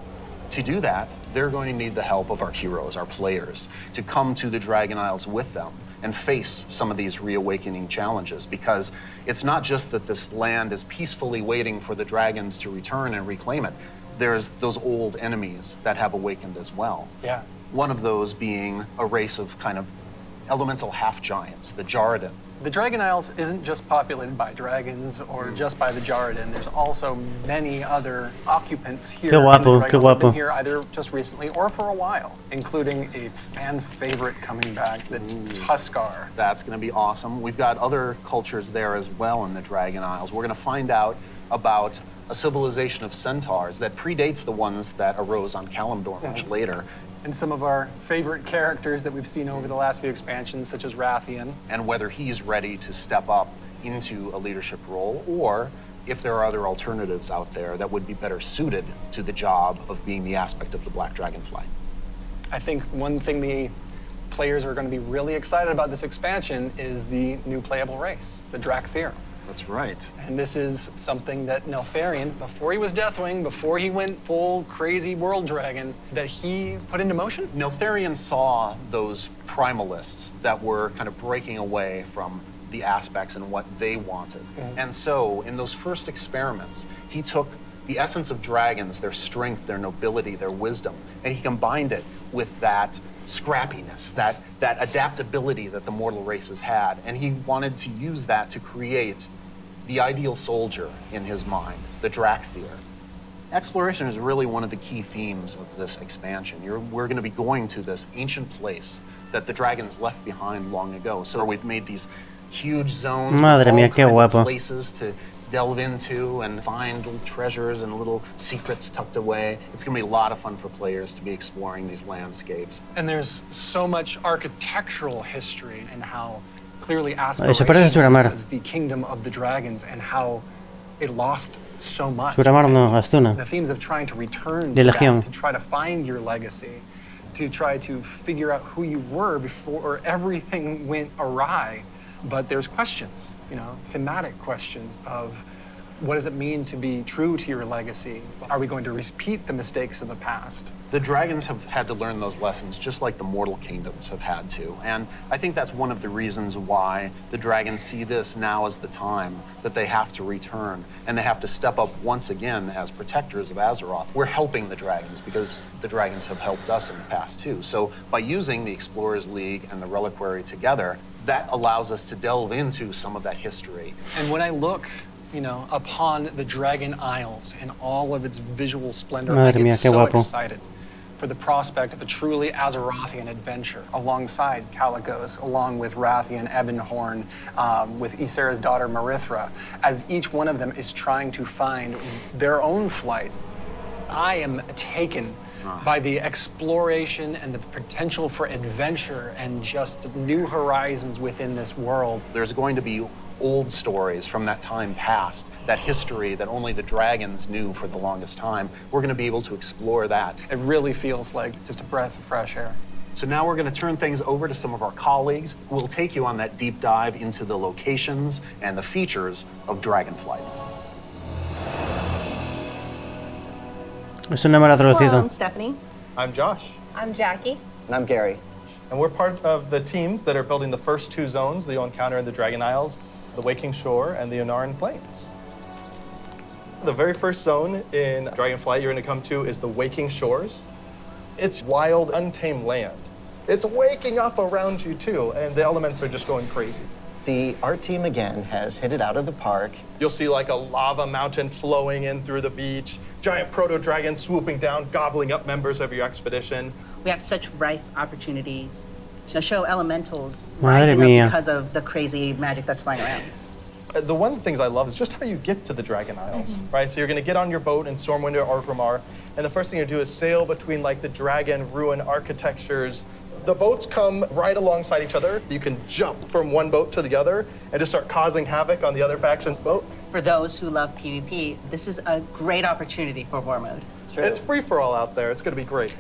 Speaker 7: To do that, they're going to need the help of our heroes, our players, to come to the Dragon Isles with them and face some of these reawakening challenges, because it's not just that this land is peacefully waiting for the dragons to return and reclaim it. There's those old enemies that have awakened as well.
Speaker 8: Yeah.
Speaker 7: One of those being a race of kind of elemental half-giants, the Jarden.
Speaker 8: The Dragon Isles isn't just populated by dragons or just by the Jarden. There's also many other occupants here.
Speaker 1: Qué guapo,
Speaker 8: in the
Speaker 1: qué
Speaker 8: Dragon Isles
Speaker 1: guapo.
Speaker 8: who've been here either just recently or for a while, including a fan favorite coming back, the Tuskar.
Speaker 7: That's going to be awesome. We've got other cultures there as well in the Dragon Isles. We're going to find out about a civilization of centaurs that predates the ones that arose on Kalimdor much later.
Speaker 8: And some of our favorite characters that we've seen over the last few expansions, such as Rathian.
Speaker 7: And whether he's ready to step up into a leadership role, or if there are other alternatives out there that would be better suited to the job of being the aspect of the Black Dragonfly.
Speaker 8: I think one thing the players are going to be really excited about this expansion is the new playable race, the Drakthir.
Speaker 7: That's right.
Speaker 8: And this is something that Neltharion, before he was Deathwing, before he went full crazy world dragon, that he put into motion.
Speaker 7: Neltharion saw those primalists that were kind of breaking away from the aspects and what they wanted. And so in those first experiments, he took the essence of dragons, their strength, their nobility, their wisdom, and he combined it with that scrappiness, that adaptability that the mortal races had. And he wanted to use that to create the ideal soldier in his mind, the Drakthir. Exploration is really one of the key themes of this expansion. We're going to be going to this ancient place that the dragons left behind long ago. So we've made these huge zones,
Speaker 1: Madre mía, qué
Speaker 7: all kinds
Speaker 1: guapo.
Speaker 7: of places to delve into and find little treasures and little secrets tucked away. It's going to be a lot of fun for players to be exploring these landscapes.
Speaker 8: And there's so much architectural history and how clearly
Speaker 1: Eso parece
Speaker 8: Aspiration
Speaker 1: Suramar.
Speaker 8: was the kingdom of the dragons and how it lost so much.
Speaker 1: Suramar no, Astuna.
Speaker 8: The themes of trying to return
Speaker 1: De
Speaker 8: to
Speaker 1: Legión.
Speaker 8: that, to try to find your legacy, to try to figure out who you were before everything went awry. But there's questions, thematic questions of What does it mean to be true to your legacy? Are we going to repeat the mistakes of the past?
Speaker 7: The dragons have had to learn those lessons just like the mortal kingdoms have had to. And I think that's one of the reasons why the dragons see this now as the time that they have to return and they have to step up once again as protectors of Azeroth. We're helping the dragons because the dragons have helped us in the past too. So by using the Explorers League and the Reliquary together, that allows us to delve into some of that history.
Speaker 8: And when I look, upon the Dragon Isles and all of its visual splendor, I
Speaker 1: Madre mía,
Speaker 8: get
Speaker 1: qué
Speaker 8: so
Speaker 1: guapo.
Speaker 8: excited for the prospect of a truly Azerothian adventure alongside Calicos, along with Rathian, Ebonhorn, with Ysera's daughter Marithra, as each one of them is trying to find their own flight. I am taken by the exploration and the potential for adventure and just new horizons within this world.
Speaker 7: There's going to be old stories from that time past, that history that only the dragons knew for the longest time. We're going to be able to explore that.
Speaker 8: It really feels like just a breath of fresh air.
Speaker 7: So now we're going to turn things over to some of our colleagues who will take you on that deep dive into the locations and the features of Dragonflight.
Speaker 1: Eso no me lo ha
Speaker 9: Hello,
Speaker 1: traducido.
Speaker 9: I'm Stephanie.
Speaker 10: I'm Josh,
Speaker 9: I'm Jackie.
Speaker 11: And I'm Gary.
Speaker 10: and we're part of the teams that are building the first two zones that you'll encounter in the Dragon Isles, the Waking Shore and the Onaran Plains. The very first zone in Dragonflight you're going to come to is the Waking Shores. It's wild, untamed land. It's waking up around you too, and the elements are just going crazy.
Speaker 11: The art team again has hit it out of the park.
Speaker 10: You'll see like a lava mountain flowing in through the beach, giant proto-dragons swooping down, gobbling up members of your expedition.
Speaker 9: We have such rife opportunities to show elementals
Speaker 1: Madre
Speaker 9: rising
Speaker 1: mía.
Speaker 9: up because of the crazy magic that's flying around.
Speaker 10: The one of the things I love is just how you get to the Dragon Isles, right? So you're going to get on your boat in Stormwind or Orgrimmar, and the first thing you do is sail between like the dragon ruin architectures. The boats come right alongside each other. You can jump from one boat to the other and just start causing havoc on the other faction's boat.
Speaker 9: For those who love PvP, this is a great opportunity for war mode.
Speaker 10: It's free for all out there. It's going to be great.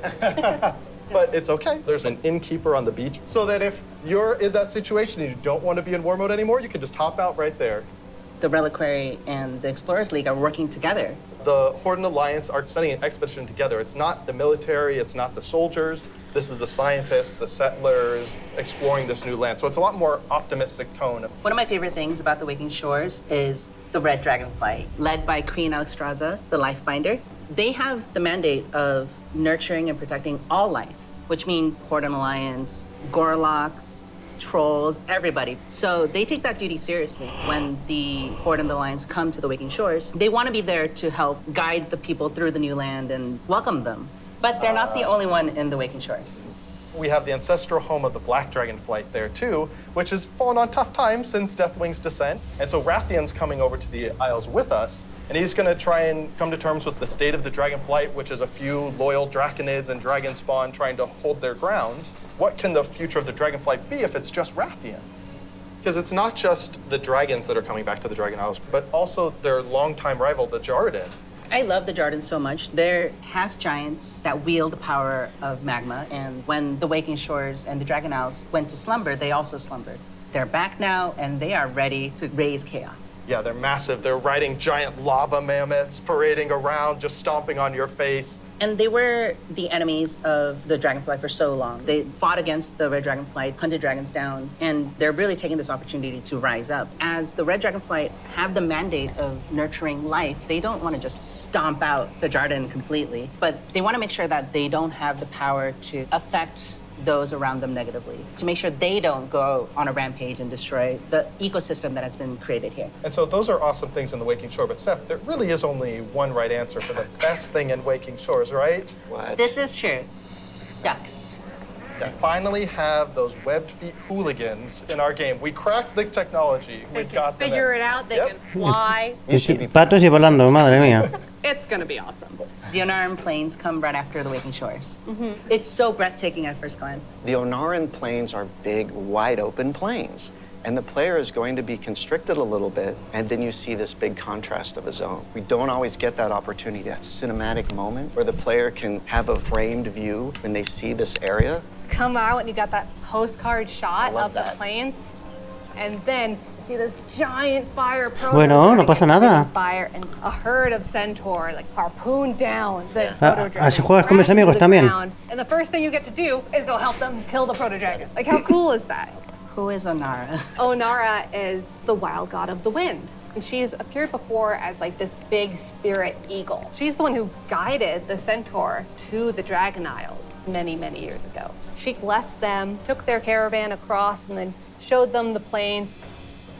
Speaker 10: But it's okay. There's an innkeeper on the beach, so that if you're in that situation and you don't want to be in war mode anymore, you can just hop out right there.
Speaker 9: The Reliquary and the Explorers League are working together.
Speaker 10: The Horde and Alliance are sending an expedition together. It's not the military, it's not the soldiers. This is the scientists, the settlers, exploring this new land. So it's a lot more optimistic tone.
Speaker 9: One of my favorite things about the Waking Shores is the Red Dragonflight, led by Queen Alexstrasza, the Lifebinder. They have the mandate of nurturing and protecting all life, which means Horde and Alliance, Gorloks, trolls, everybody. So they take that duty seriously. When the Horde and the Alliance come to the Waking Shores, they want to be there to help guide the people through the new land and welcome them. But they're not the only one in the Waking Shores.
Speaker 10: We have the ancestral home of the Black Dragonflight there too, which has fallen on tough times since Deathwing's descent. And so Rathian's coming over to the Isles with us, and he's going to try and come to terms with the state of the Dragonflight, which is a few loyal Draconids and Dragon Spawn trying to hold their ground. What can the future of the Dragonflight be if it's just Rathian? Because it's not just the dragons that are coming back to the Dragon Isles, but also their longtime rival, the Jarden.
Speaker 9: I love the Jardins so much. They're half giants that wield the power of magma, and when the Waking Shores and the Dragon Isles went to slumber, they also slumbered. They're back now, and they are ready to raise chaos.
Speaker 10: Yeah, they're massive. They're riding giant lava mammoths, parading around, just stomping on your face.
Speaker 9: And they were the enemies of the Dragonflight for so long. They fought against the Red Dragonflight, hunted dragons down, and they're really taking this opportunity to rise up. As the Red Dragonflight have the mandate of nurturing life, they don't want to just stomp out the Jarden completely, but they want to make sure that they don't have the power to affect those around them negatively, to make sure they don't go on a rampage and destroy the ecosystem that has been created here.
Speaker 10: And so those are awesome things in the Waking Shore, but Seth, there really is only one right answer for the best thing in Waking Shores, right?
Speaker 11: What?
Speaker 9: This is true. Ducks.
Speaker 10: We finally have those webbed feet hooligans in our game. We cracked the technology. We got them
Speaker 12: figure
Speaker 10: in.
Speaker 12: it out. They
Speaker 10: Yep.
Speaker 12: can fly.
Speaker 1: Patos y volando, madre mía.
Speaker 12: It's gonna be awesome.
Speaker 9: The Onaran Plains come right after the Waking Shores. It's so breathtaking at first glance.
Speaker 11: The Onaran Plains are big, wide open plains. And the player is going to be constricted a little bit, and then you see this big contrast of a zone. We don't always get that opportunity, that cinematic moment where the player can have a framed view when they see this area.
Speaker 12: Come out and you got that postcard shot
Speaker 11: I love
Speaker 12: of the
Speaker 11: that.
Speaker 12: plains. And then see this giant fire proto
Speaker 1: Bueno, no pasa nada.
Speaker 12: fire and a herd of centaur like harpoon down the
Speaker 1: Ah,
Speaker 12: proto dragon.
Speaker 1: así juegas con mis
Speaker 12: crash into
Speaker 1: amigos
Speaker 12: the
Speaker 1: también.
Speaker 12: ground, And the first thing you get to do is go help them kill the proto dragon. Like how cool is that?
Speaker 9: Who is Onara?
Speaker 12: Onara is the wild god of the wind. And she's appeared before as like this big spirit eagle. She's the one who guided the centaur to the Dragon Isles many, many years ago. She blessed them, took their caravan across, and then showed them the plains.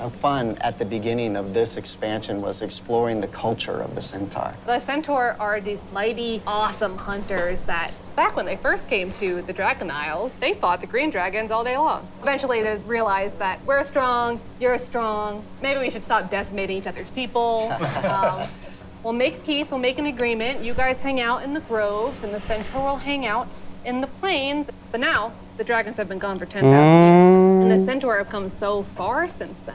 Speaker 11: Our fun at the beginning of this expansion was exploring the culture of the Centaur.
Speaker 12: The centaur are these mighty, awesome hunters that back when they first came to the Dragon Isles, they fought the green dragons all day long. Eventually they realized that we're strong, you're strong, maybe we should stop decimating each other's people. We'll make peace, we'll make an agreement. You guys hang out in the groves and the centaur will hang out in the plains. But now the dragons have been gone for 10,000 years. And the centaur have come so far since then.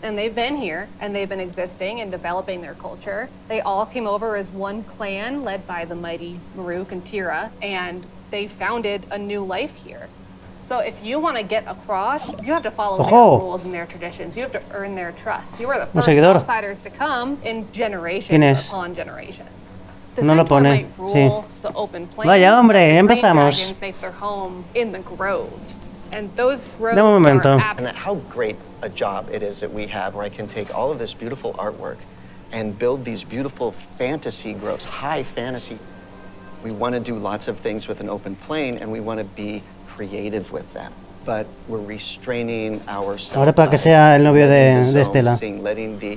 Speaker 12: And they've been here, and they've been existing and developing their culture. They all came over as one clan led by the mighty Maruk and Tira, and they founded a new life here. So if you want to get across, you have to follow their rules and their traditions. You have to earn their trust. You are the first outsiders to come in generations upon generations. The
Speaker 1: No lo
Speaker 12: centaur
Speaker 1: pone.
Speaker 12: might rule the open plains.
Speaker 1: Vaya, hombre,
Speaker 12: but the green
Speaker 1: empezamos.
Speaker 12: dragons make their home in the groves. And those groves
Speaker 1: Dame un momento.
Speaker 12: are
Speaker 11: And how great a job it is that we have where I can take all of this beautiful artwork and build these beautiful fantasy groves, high fantasy. We want to do lots of things with an open plane and we want to be creative with them. But we're restraining ourselves.
Speaker 1: Ahora para que sea el novio de Estela.
Speaker 11: Letting the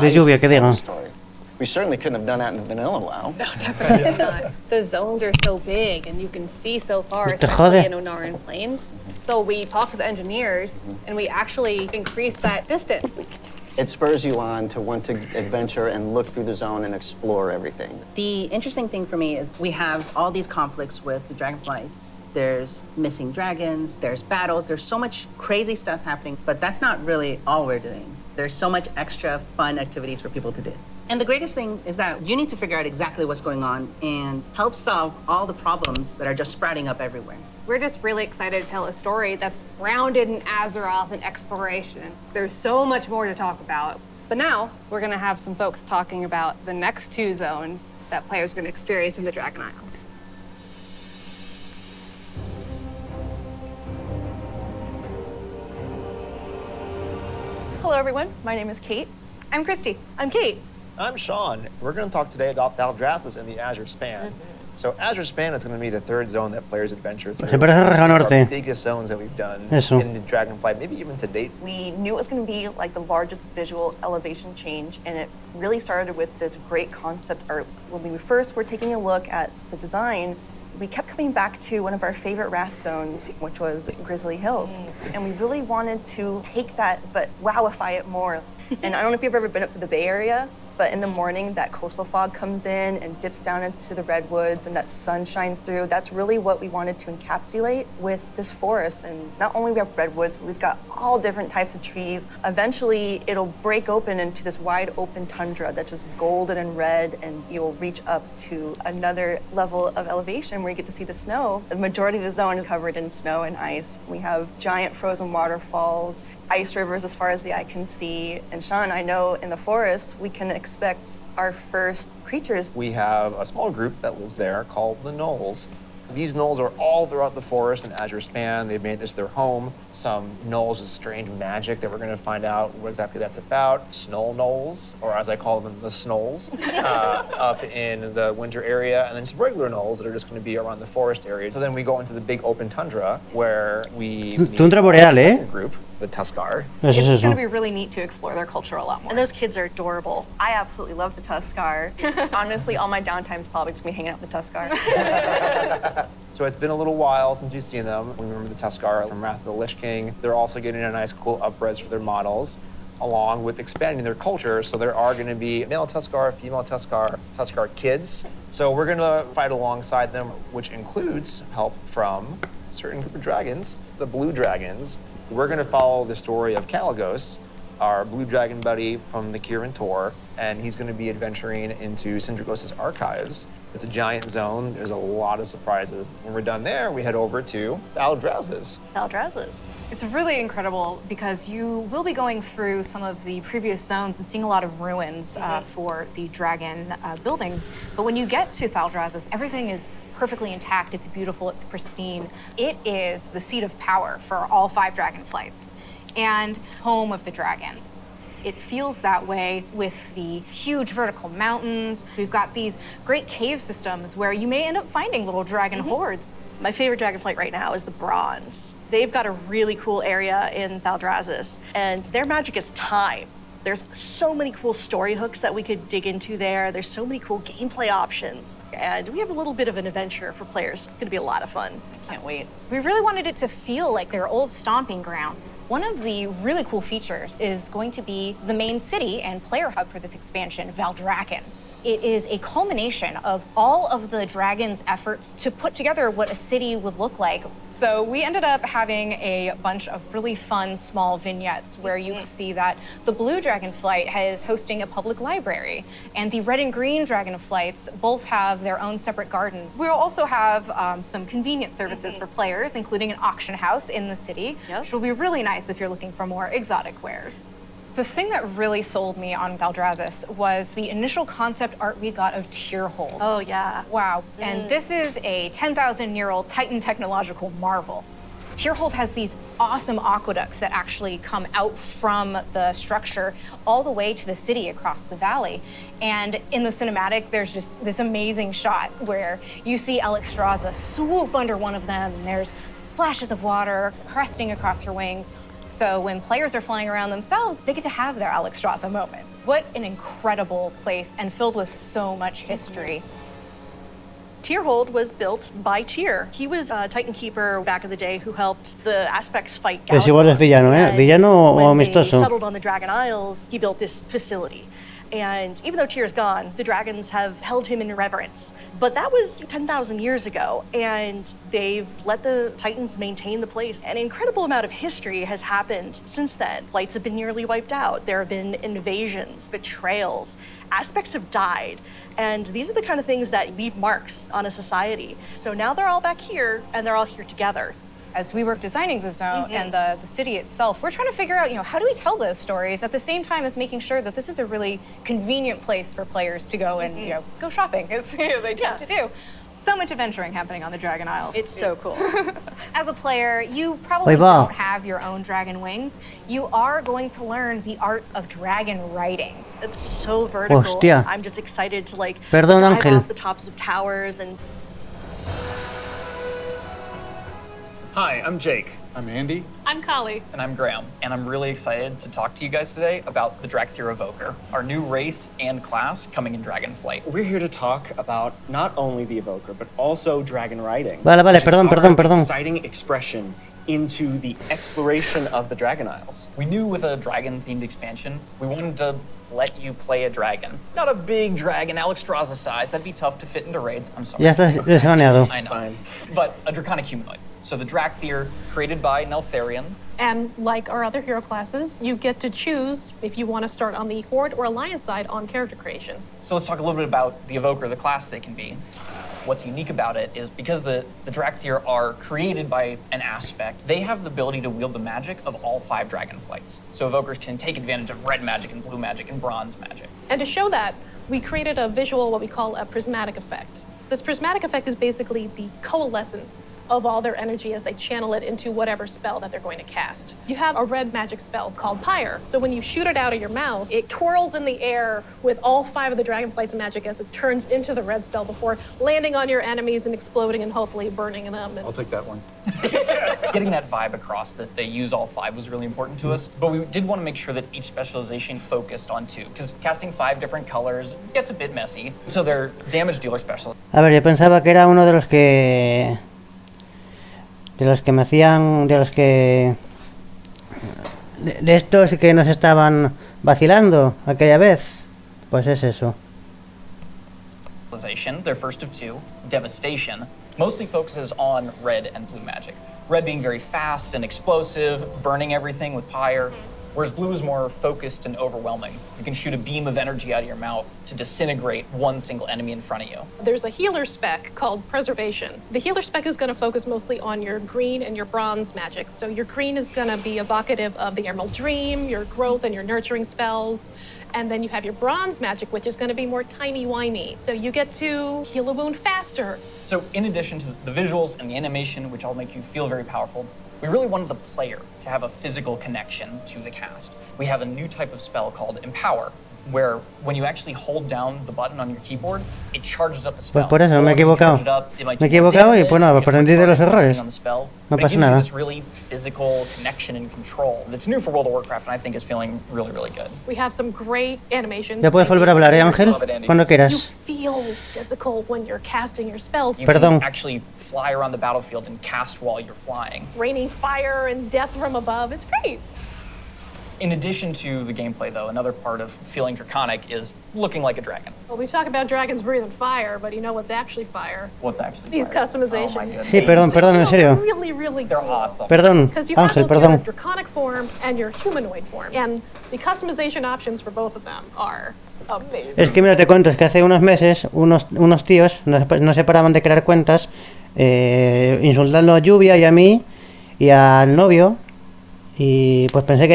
Speaker 1: De lluvia, que diga.
Speaker 11: story. We certainly couldn't have done that in the vanilla WoW.
Speaker 12: No, definitely not. The zones are so big and you can see so far,
Speaker 1: Te
Speaker 12: especially
Speaker 1: jode.
Speaker 12: in Onaran Plains. So we talked to the engineers and we actually increased that distance.
Speaker 11: It spurs you on to want to adventure and look through the zone and explore everything.
Speaker 9: The interesting thing for me is we have all these conflicts with the dragonflights. There's missing dragons, there's battles, there's so much crazy stuff happening, but that's not really all we're doing. There's so much extra fun activities for people to do. And the greatest thing is that you need to figure out exactly what's going on and help solve all the problems that are just sprouting up everywhere.
Speaker 12: We're just really excited to tell a story that's grounded in Azeroth and exploration. There's so much more to talk about. But now we're going to have some folks talking about the next two zones that players are going to experience in the Dragon Isles.
Speaker 13: Hello everyone, my name is Kate.
Speaker 12: I'm Christy.
Speaker 13: I'm Kate.
Speaker 14: I'm Sean. We're going to talk today about Valdrassus and the Azure Span. So Azure Span is going to be the third zone that players adventure through.
Speaker 1: Se parece a Reja
Speaker 14: One of
Speaker 1: Norte.
Speaker 14: the biggest zones that we've done
Speaker 1: Eso.
Speaker 14: in the Dragonflight, maybe even to date.
Speaker 13: We knew it was going to be like the largest visual elevation change, and it really started with this great concept art. When we first were taking a look at the design, we kept coming back to one of our favorite Wrath zones, which was Grizzly Hills. And we really wanted to take that, but wowify it more. And I don't know if you've ever been up to the Bay Area, but in the morning, that coastal fog comes in and dips down into the redwoods and that sun shines through. That's really what we wanted to encapsulate with this forest. And not only we have redwoods, but we've got all different types of trees. Eventually, it'll break open into this wide open tundra that's just golden and red, and you'll reach up to another level of elevation where you get to see the snow. The majority of the zone is covered in snow and ice. We have giant frozen waterfalls, ice rivers as far as the eye can see. And Sean, I know in the forest, we can expect our first creatures.
Speaker 14: We have a small group that lives there called the Gnolls. These Gnolls are all throughout the forest in Azure Span. They've made this their home. Some Gnolls with strange magic that we're going to find out what exactly that's about. Snow Gnolls, or as I call them, the Snolls, up in the winter area. And then some regular Gnolls that are just going to be around the forest area. So then we go into the big open tundra where we meet
Speaker 1: Tundra
Speaker 14: our
Speaker 1: boreal,
Speaker 14: second group, the Tuskar.
Speaker 1: Eso es
Speaker 13: It's going
Speaker 1: eso.
Speaker 13: to be really neat to explore their culture a lot more. And those kids are adorable. I absolutely love the Tuskar. Honestly, all my downtime's probably just me hanging out with the Tuskar.
Speaker 14: So it's been a little while since you've seen them. We remember the Tuskar from Wrath of the Lich King. They're also getting a nice, cool upres for their models, along with expanding their culture. So there are going to be male Tuskar, female Tuskar, Tuskar kids. So we're going to fight alongside them, which includes help from a certain group of dragons, the blue dragons. We're going to follow the story of Kalagos, our blue dragon buddy from the Kirin Tor, and he's going to be adventuring into Syndragos' archives. It's a giant zone. There's a lot of surprises. When we're done there, we head over to Aldraz's.
Speaker 13: Aldraz's.
Speaker 15: It's really incredible because you will be going through some of the previous zones and seeing a lot of ruins for the dragon buildings. But when you get to Thaldraz's, everything is perfectly intact. It's beautiful. It's pristine. It is the seat of power for all 5 dragon flights and home of the dragons. It feels that way with the huge vertical mountains. We've got these great cave systems where you may end up finding little dragon hordes.
Speaker 13: My favorite dragon flight right now is the Bronze. They've got a really cool area in Thaldraz's, and their magic is time. There's so many cool story hooks that we could dig into there. There's so many cool gameplay options. And we have a little bit of an adventure for players. It's gonna be a lot of fun.
Speaker 15: Can't wait. We really wanted it to feel like their old stomping grounds. One of the really cool features is going to be the main city and player hub for this expansion, Valdrakken. It is a culmination of all of the dragon's efforts to put together what a city would look like. So we ended up having a bunch of really fun small vignettes where you see that the blue dragon flight is hosting a public library, and the red and green dragon flights both have their own separate gardens. We'll also have some convenience services for players, including an auction house in the city, which will be really nice if you're looking for more exotic wares. The thing that really sold me on Thaldraz's was the initial concept art we got of Tierhold.
Speaker 13: Oh, yeah.
Speaker 15: Wow. And this is a 10,000-year-old Titan technological marvel. Tierhold has these awesome aqueducts that actually come out from the structure all the way to the city across the valley. And in the cinematic, there's just this amazing shot where you see Alexstrasza swoop under one of them, and there's splashes of water cresting across her wings. So when players are flying around themselves, they get to have their Alexstrasza moment. What an incredible place, and filled with so much history.
Speaker 13: Tierhold was built by Tyr. He was a Titan Keeper back in the day who helped the Aspects fight Galaga.
Speaker 1: Es igual es villano, ¿eh? ¿Villano o
Speaker 13: When they
Speaker 1: amistoso?
Speaker 13: settled on the Dragon Isles, he built this facility. And even though Tyr's gone, the dragons have held him in reverence. But that was 10,000 years ago, and they've let the Titans maintain the place. An incredible amount of history has happened since then. Flights have been nearly wiped out. There have been invasions, betrayals. Aspects have died. And these are the kind of things that leave marks on a society. So now they're all back here, and they're all here together.
Speaker 15: As we were designing the zone and the city itself, we're trying to figure out, how do we tell those stories at the same time as making sure that this is a really convenient place for players to go and, go shopping, as they tend to do. So much adventuring happening on the Dragon Isles.
Speaker 13: It's so cool.
Speaker 15: As a player, you probably don't have your own dragon wings. You are going to learn the art of dragon riding.
Speaker 13: It's so vertical.
Speaker 1: Hostia.
Speaker 13: I'm just excited to
Speaker 1: Perdón,
Speaker 13: dive
Speaker 1: Ángel.
Speaker 13: off the tops of towers and...
Speaker 16: Hi, I'm Jake.
Speaker 17: I'm Andy.
Speaker 12: I'm Kali.
Speaker 16: And I'm Graham. And I'm really excited to talk to you guys today about the Dracthyr Evoker, our new race and class coming in Dragonflight.
Speaker 17: We're here to talk about not only the Evoker, but also dragon riding.
Speaker 1: Vale,
Speaker 17: which is
Speaker 1: perdón.
Speaker 17: our exciting expression into the exploration of the Dragon Isles.
Speaker 16: We knew with a dragon-themed expansion, we wanted to let you play a dragon. Not a big dragon, Alexstrasza size. That'd be tough to fit into raids. I'm sorry.
Speaker 1: Ya estás desbaneado.
Speaker 16: I know. But a draconic humanoid. So the Dracthyr, created by Neltharion.
Speaker 12: And like our other hero classes, you get to choose if you want to start on the Horde or Alliance side on character creation.
Speaker 16: So let's talk a little bit about the Evoker, the class they can be. What's unique about it is because the Dracthyr are created by an aspect, they have the ability to wield the magic of all 5 dragon flights. So Evokers can take advantage of red magic and blue magic and bronze magic.
Speaker 12: And to show that, we created a visual, what we call a prismatic effect. This prismatic effect is basically the coalescence of all their energy as they channel it into whatever spell that they're going to cast. You have a red magic spell called Pyre. So when you shoot it out of your mouth, it twirls in the air with all 5 of the Dragonflight's magic as it turns into the red spell before landing on your enemies and exploding and hopefully burning them.
Speaker 17: I'll take that one.
Speaker 16: Getting that vibe across that they use all 5 was really important to us, but we did want to make sure that each specialization focused on 2, because casting 5 different colors gets a bit messy. So they're damage dealer special.
Speaker 1: A ver, yo pensaba que era uno de los que... De los que de estos que nos estaban vacilando aquella vez. Pues es eso.
Speaker 16: Their first of 2, Devastation, mostly focuses on red and blue magic. Red being very fast and explosive, burning everything with Pyre. whereas blue is more focused and overwhelming. You can shoot a beam of energy out of your mouth to disintegrate one single enemy in front of you.
Speaker 12: There's a healer spec called Preservation. The healer spec is going to focus mostly on your green and your bronze magic. So your green is going to be evocative of the Emerald Dream, your growth and your nurturing spells. And then you have your bronze magic, which is going to be more timey-wimey. So you get to heal a wound faster.
Speaker 16: So in addition to the visuals and the animation, which all make you feel very powerful, we really wanted the player to have a physical connection to the cast. We have a new type of spell called Empower, where when you actually hold down the button on your keyboard, it charges up a spell.
Speaker 1: Pues por eso me he equivocado. Me he equivocado y pues no, aprendí de los errores. No pasa nada.
Speaker 16: This really physical connection and control that's new for World of Warcraft, and I think is feeling really, really good.
Speaker 12: We have some great animations.
Speaker 1: Ya puedes volver a hablar, Ángel, cuando
Speaker 12: You
Speaker 1: quieras.
Speaker 12: feel physical when you're casting your spells.
Speaker 16: You
Speaker 1: Perdón.
Speaker 16: can actually fly around the battlefield and cast while you're flying.
Speaker 12: Raining fire and death from above. It's great.
Speaker 16: In addition to the gameplay, though, another part of feeling draconic is looking like a dragon.
Speaker 12: Well, we talk about dragons breathing fire, but you know what's actually fire?
Speaker 16: What's actually
Speaker 12: These
Speaker 16: fire?
Speaker 12: customizations.
Speaker 16: Oh my goodness.
Speaker 1: Sí, perdón, en serio.
Speaker 12: Really, really
Speaker 16: They're
Speaker 12: cool.
Speaker 16: awesome.
Speaker 1: Perdón,
Speaker 12: Because you have
Speaker 1: Ángel,
Speaker 12: both your
Speaker 1: perdón.
Speaker 12: draconic form and your humanoid form. And the customization options for both of them are amazing.
Speaker 1: Es que mira, te cuento, es que hace unos meses unos tíos no se paraban de crear cuentas insultando a Lluvia y a mí y al novio. Y pues pensé que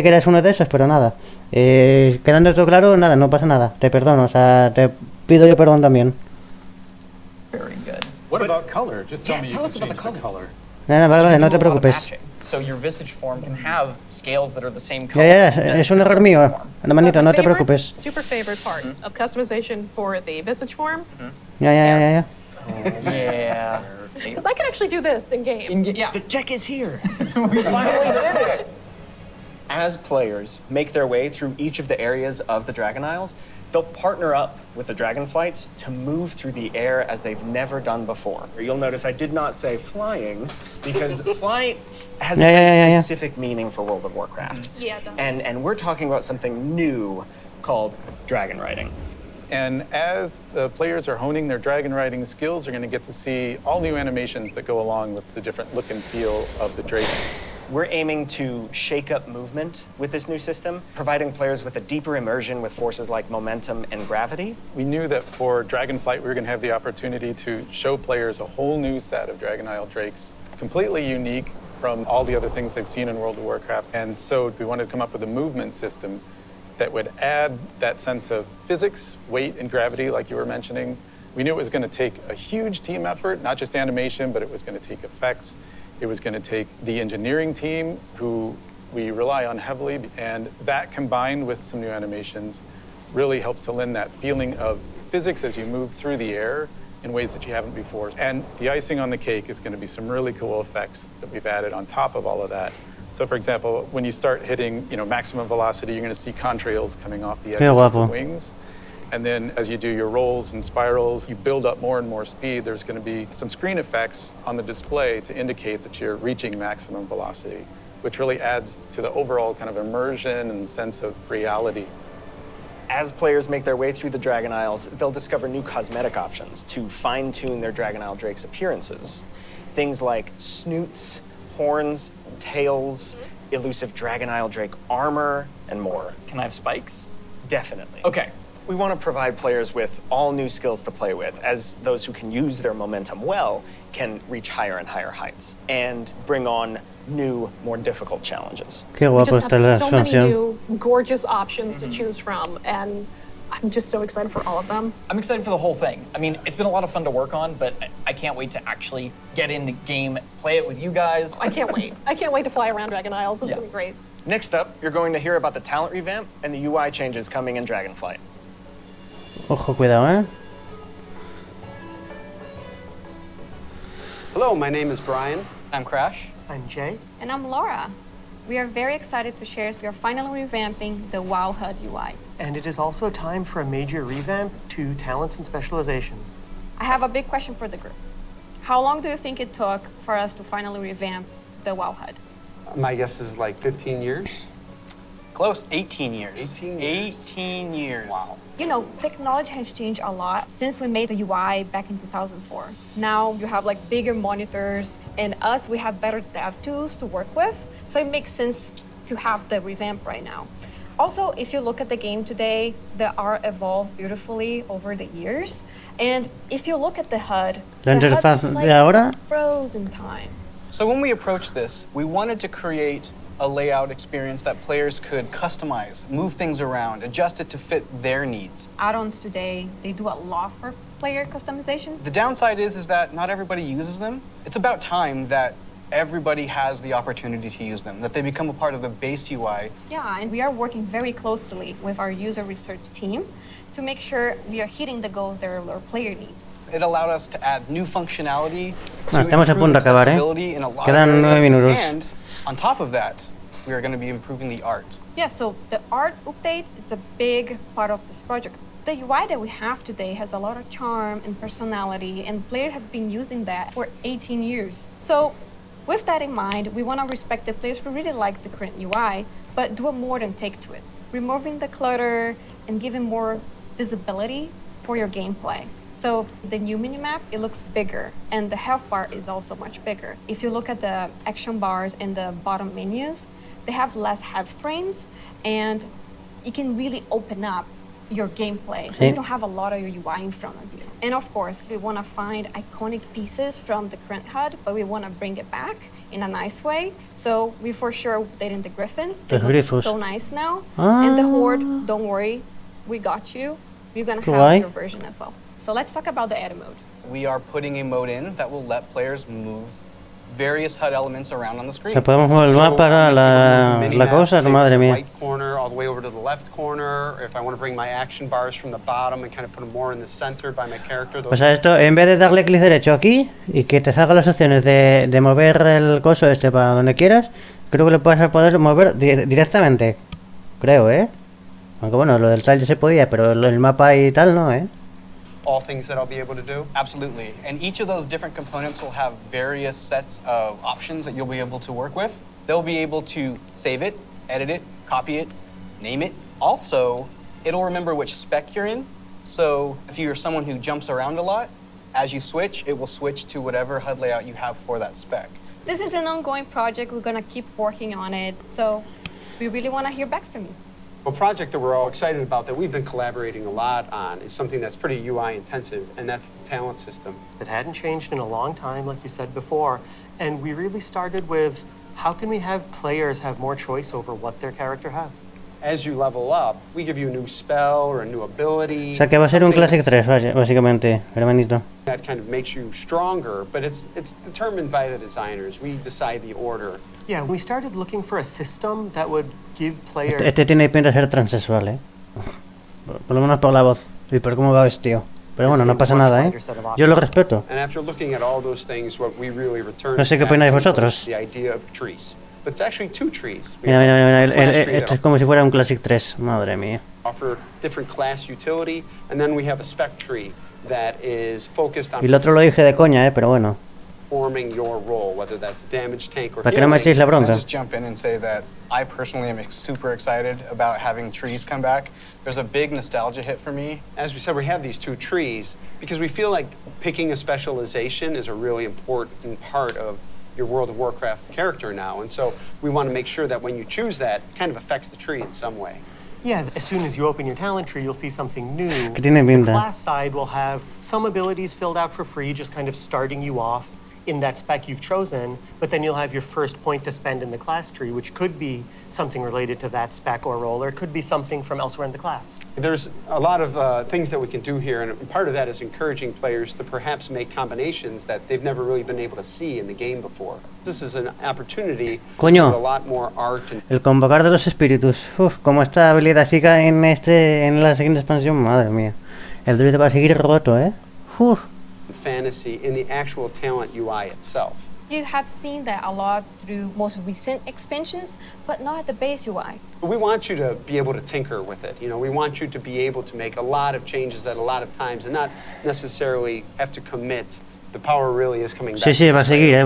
Speaker 1: eras uno de esos, pero nada. Quedando todo claro, nada, no pasa nada. Te perdono, o sea, te pido yo perdón también.
Speaker 16: Very good.
Speaker 2: What about color? Just tell me you
Speaker 16: tell
Speaker 2: can
Speaker 16: us about
Speaker 2: change
Speaker 16: the
Speaker 2: the color.
Speaker 1: Vale, no te
Speaker 16: You do a lot of
Speaker 1: preocupes.
Speaker 16: matching. So your visage form can have scales that are the same
Speaker 1: Ya,
Speaker 16: color.
Speaker 1: es un error mío. Hermanito, no te preocupes.
Speaker 12: Super favorite part of customization for the visage form.
Speaker 1: Ya.
Speaker 16: Yeah.
Speaker 12: Because I can actually do this in game.
Speaker 16: Yeah.
Speaker 17: The check is here.
Speaker 16: We finally did it.
Speaker 17: As players make their way through each of the areas of the Dragon Isles, they'll partner up with the Dragonflights to move through the air as they've never done before. You'll notice I did not say flying, because flight has a very specific meaning for World of Warcraft.
Speaker 12: Yeah, it does.
Speaker 17: And we're talking about something new called dragon riding.
Speaker 2: And as the players are honing their dragon riding skills, they're going to get to see all new animations that go along with the different look and feel of the drakes.
Speaker 17: We're aiming to shake up movement with this new system, providing players with a deeper immersion with forces like momentum and gravity.
Speaker 2: We knew that for Dragonflight, we were going to have the opportunity to show players a whole new set of Dragon Isle drakes, completely unique from all the other things they've seen in World of Warcraft. And so we wanted to come up with a movement system that would add that sense of physics, weight, and gravity, like you were mentioning. We knew it was going to take a huge team effort, not just animation, but it was going to take effects. It was going to take the engineering team, who we rely on heavily, and that combined with some new animations really helps to lend that feeling of physics as you move through the air in ways that you haven't before. And the icing on the cake is going to be some really cool effects that we've added on top of all of that. So, for example, when you start hitting, maximum velocity, you're going to see contrails coming off the edges of the wings. And then as you do your rolls and spirals, you build up more and more speed. There's going to be some screen effects on the display to indicate that you're reaching maximum velocity, which really adds to the overall kind of immersion and sense of reality.
Speaker 17: As players make their way through the Dragon Isles, they'll discover new cosmetic options to fine-tune their Dragon Isle Drake's appearances. Things like snoots, horns, tails, elusive Dragon Isle Drake armor, and more.
Speaker 16: Can I have spikes?
Speaker 17: Definitely.
Speaker 16: Okay.
Speaker 17: We want to provide players with all new skills to play with, as those who can use their momentum well can reach higher and higher heights, and bring on new, more difficult challenges.
Speaker 1: Qué
Speaker 12: We
Speaker 1: guapo
Speaker 12: just
Speaker 1: está la
Speaker 12: have so many
Speaker 1: expansión.
Speaker 12: new gorgeous options to choose from, and I'm just so excited for all of them.
Speaker 16: I'm excited for the whole thing. I mean, it's been a lot of fun to work on, but I can't wait to actually get in the game, play it with you guys.
Speaker 12: I can't wait. I can't wait to fly around Dragon Isles. This is going to be great.
Speaker 17: Next up, you're going to hear about the talent revamp and the UI changes coming in Dragonflight.
Speaker 1: Ojo, cuidado,
Speaker 18: Hello, my name is Brian.
Speaker 8: I'm Crash.
Speaker 18: I'm Jay.
Speaker 19: And I'm Laura. We are very excited to share we are finally revamping the WoW HUD UI.
Speaker 18: And it is also time for a major revamp to talents and specializations.
Speaker 19: I have a big question for the group. How long do you think it took for us to finally revamp the WoW HUD?
Speaker 18: My guess is like 15 years.
Speaker 8: Close. 18 years.
Speaker 18: 18 years.
Speaker 8: 18 years.
Speaker 18: Wow.
Speaker 19: You know, technology has changed a lot since we made the UI back in 2004. Now you have bigger monitors, and we have better dev tools to work with. So it makes sense to have the revamp right now. Also, if you look at the game today, the art evolved beautifully over the years. And if you look at the HUD,
Speaker 1: La interfaz de ahora.
Speaker 19: froze in time.
Speaker 8: So when we approached this, we wanted to create a layout experience that players could customize, move things around, adjust it to fit their needs.
Speaker 19: Add-ons today, they do a lot for player customization.
Speaker 8: The downside is that not everybody uses them. It's about time that everybody has the opportunity to use them, that they become a part of the base UI.
Speaker 19: Yeah, and we are working very closely with our user research team to make sure we are hitting the goals that our player needs.
Speaker 8: It allowed us to add new functionality to
Speaker 1: Estamos a
Speaker 8: improve
Speaker 1: punto de acabar,
Speaker 8: accessibility in a lot
Speaker 1: Quedan
Speaker 8: of
Speaker 1: 9
Speaker 8: areas.
Speaker 1: minutos.
Speaker 8: And on top of that, we are going to be improving the art.
Speaker 19: Yeah, so the art update, it's a big part of this project. The UI that we have today has a lot of charm and personality, and players have been using that for 18 years. So with that in mind, we want to respect the players who really like the current UI, but do a modern take to it, removing the clutter and giving more visibility for your gameplay. So the new minimap, it looks bigger, and the health bar is also much bigger. If you look at the action bars and the bottom menus, they have less head frames, and you can really open up your gameplay. So
Speaker 1: Sí.
Speaker 19: you don't have a lot of your UI in front of you. And of course, we want to find iconic pieces from the current HUD, but we want to bring it back in a nice way. So we for sure updating the griffins. They
Speaker 1: Los
Speaker 19: look
Speaker 1: grifos.
Speaker 19: so nice now. And the horde, don't worry, we got you. You're going to have
Speaker 1: Guay.
Speaker 19: your version as well. So let's talk about the edit mode.
Speaker 8: We are putting a mode in that will let players move various HUD elements around on the
Speaker 1: O
Speaker 8: screen.
Speaker 1: sea, podemos mover el mapa, la cosa, madre mía.
Speaker 20: Right corner all the way over to the left corner. If I want to bring my action bars from the bottom and kind of put them more in the center by my character.
Speaker 1: O sea, esto, en vez de darle clic derecho aquí y que te salgan las opciones de mover el coso este para donde quieras, creo que lo vas a poder mover directamente. Creo, ¿eh? Aunque bueno, lo del tal ya se podía, pero el mapa y tal no, ¿eh?
Speaker 20: All things that I'll be able to do.
Speaker 8: Absolutely. And each of those different components will have various sets of options that you'll be able to work with. They'll be able to save it, edit it, copy it, name it. Also, it'll remember which spec you're in. So if you're someone who jumps around a lot, as you switch, it will switch to whatever HUD layout you have for that spec.
Speaker 19: This is an ongoing project. We're going to keep working on it. So we really want to hear back from you.
Speaker 20: A project that we're all excited about that we've been collaborating a lot on is something that's pretty UI intensive, and that's the talent system.
Speaker 18: That hadn't changed in a long time, like you said before. And we really started with how can we have players have more choice over what their character has?
Speaker 20: As you level up, we give you a new spell or a new ability.
Speaker 1: O sea, que va a ser un Classic 3, básicamente, hermanito.
Speaker 20: That kind of makes you stronger, but it's determined by the designers. We decide the order.
Speaker 18: Yeah, we started looking for a system that would give players...
Speaker 1: Este tiene pinta de ser transexual, ¿eh? Por lo menos por la voz y por cómo va vestido. Pero bueno, no pasa nada, ¿eh? Yo lo respeto.
Speaker 20: And after looking at all those things, what we really returned
Speaker 1: No sé qué opináis vosotros.
Speaker 20: the idea of trees. But it's actually two trees. We
Speaker 1: Mira,
Speaker 20: have
Speaker 1: mira,
Speaker 20: a
Speaker 1: mira,
Speaker 20: class tree
Speaker 1: esto es
Speaker 20: that'll
Speaker 1: como si fuera un Classic 3, madre mía.
Speaker 20: offer different class utility, and then we have a spec tree that is focused on
Speaker 1: Y el otro lo dije de coña, pero bueno.
Speaker 20: performing your role, whether that's damage tank or
Speaker 1: Para que no me echéis la bronca.
Speaker 8: I'll just jump in and say that I personally am super excited about having trees come back. There's a big nostalgia hit for me.
Speaker 20: As we said, we have these two trees because we feel like picking a specialization is a really important part of your World of Warcraft character now. And so we want to make sure that when you choose that, it kind of affects the tree in some way.
Speaker 18: Yeah, as soon as you open your talent tree, you'll see something new.
Speaker 1: Que tiene
Speaker 18: The
Speaker 1: pinta.
Speaker 18: class side will have some abilities filled out for free, just kind of starting you off in that spec you've chosen, but then you'll have your first point to spend in the class tree, which could be something related to that spec or role, or it could be something from elsewhere in the class.
Speaker 20: There's a lot of things that we can do here, and part of that is encouraging players to perhaps make combinations that they've never really been able to see in the game before. This is an opportunity
Speaker 1: Coño.
Speaker 20: to do a lot more art and
Speaker 1: El convocar de los espíritus. Uf, como esta habilidad siga en la siguiente expansión, madre mía. El druida va a seguir roto, ¿eh? Uf.
Speaker 20: fantasy in the actual talent UI itself.
Speaker 19: You have seen that a lot through most recent expansions, but not at the base UI.
Speaker 20: We want you to be able to tinker with it. You know, we want you to be able to make a lot of changes at a lot of times and not necessarily have to commit. The power really is coming back.
Speaker 1: Sí, sí, va a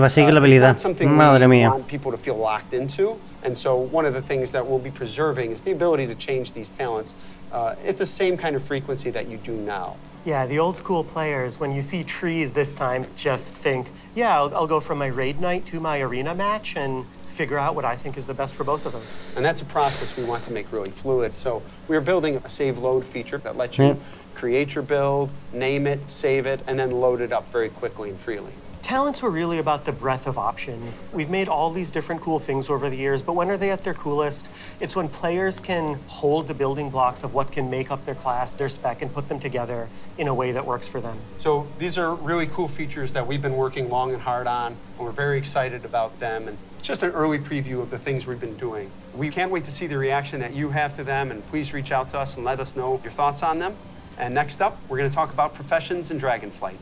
Speaker 1: seguir la habilidad.
Speaker 20: It's not something
Speaker 1: Madre
Speaker 20: we
Speaker 1: mía.
Speaker 20: want people to feel locked into. And so one of the things that we'll be preserving is the ability to change these talents at the same kind of frequency that you do now.
Speaker 18: Yeah, the old school players, when you see trees this time, just think, yeah, I'll go from my raid night to my arena match and figure out what I think is the best for both of them.
Speaker 20: And that's a process we want to make really fluid. So we're building a save load feature that lets you create your build, name it, save it, and then load it up very quickly and freely.
Speaker 18: Talents were really about the breadth of options. We've made all these different cool things over the years, but when are they at their coolest? It's when players can hold the building blocks of what can make up their class, their spec, and put them together in a way that works for them.
Speaker 20: So these are really cool features that we've been working long and hard on, and we're very excited about them. And it's just an early preview of the things we've been doing. We can't wait to see the reaction that you have to them, and please reach out to us and let us know your thoughts on them. And next up, we're going to talk about professions in Dragonflight.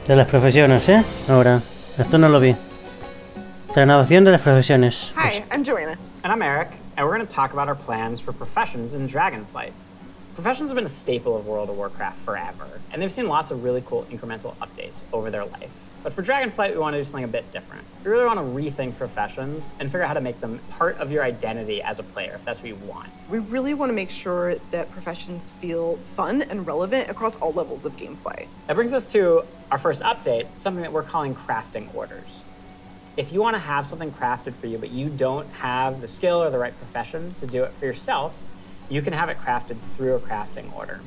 Speaker 1: De las profesiones, ¿eh? Ahora, esto no lo vi. Renovación de las profesiones.
Speaker 21: Hi, I'm Joanna.
Speaker 22: And I'm Eric, and we're going to talk about our plans for professions in Dragonflight. Professions have been a staple of World of Warcraft forever, and they've seen lots of really cool incremental updates over their life. But for Dragonflight, we want to do something a bit different. We really want to rethink professions and figure out how to make them part of your identity as a player, if that's what you want.
Speaker 21: We really want to make sure that professions feel fun and relevant across all levels of gameplay.
Speaker 22: That brings us to our first update, something that we're calling crafting orders. If you want to have something crafted for you, but you don't have the skill or the right profession to do it for yourself, you can have it crafted through a crafting order.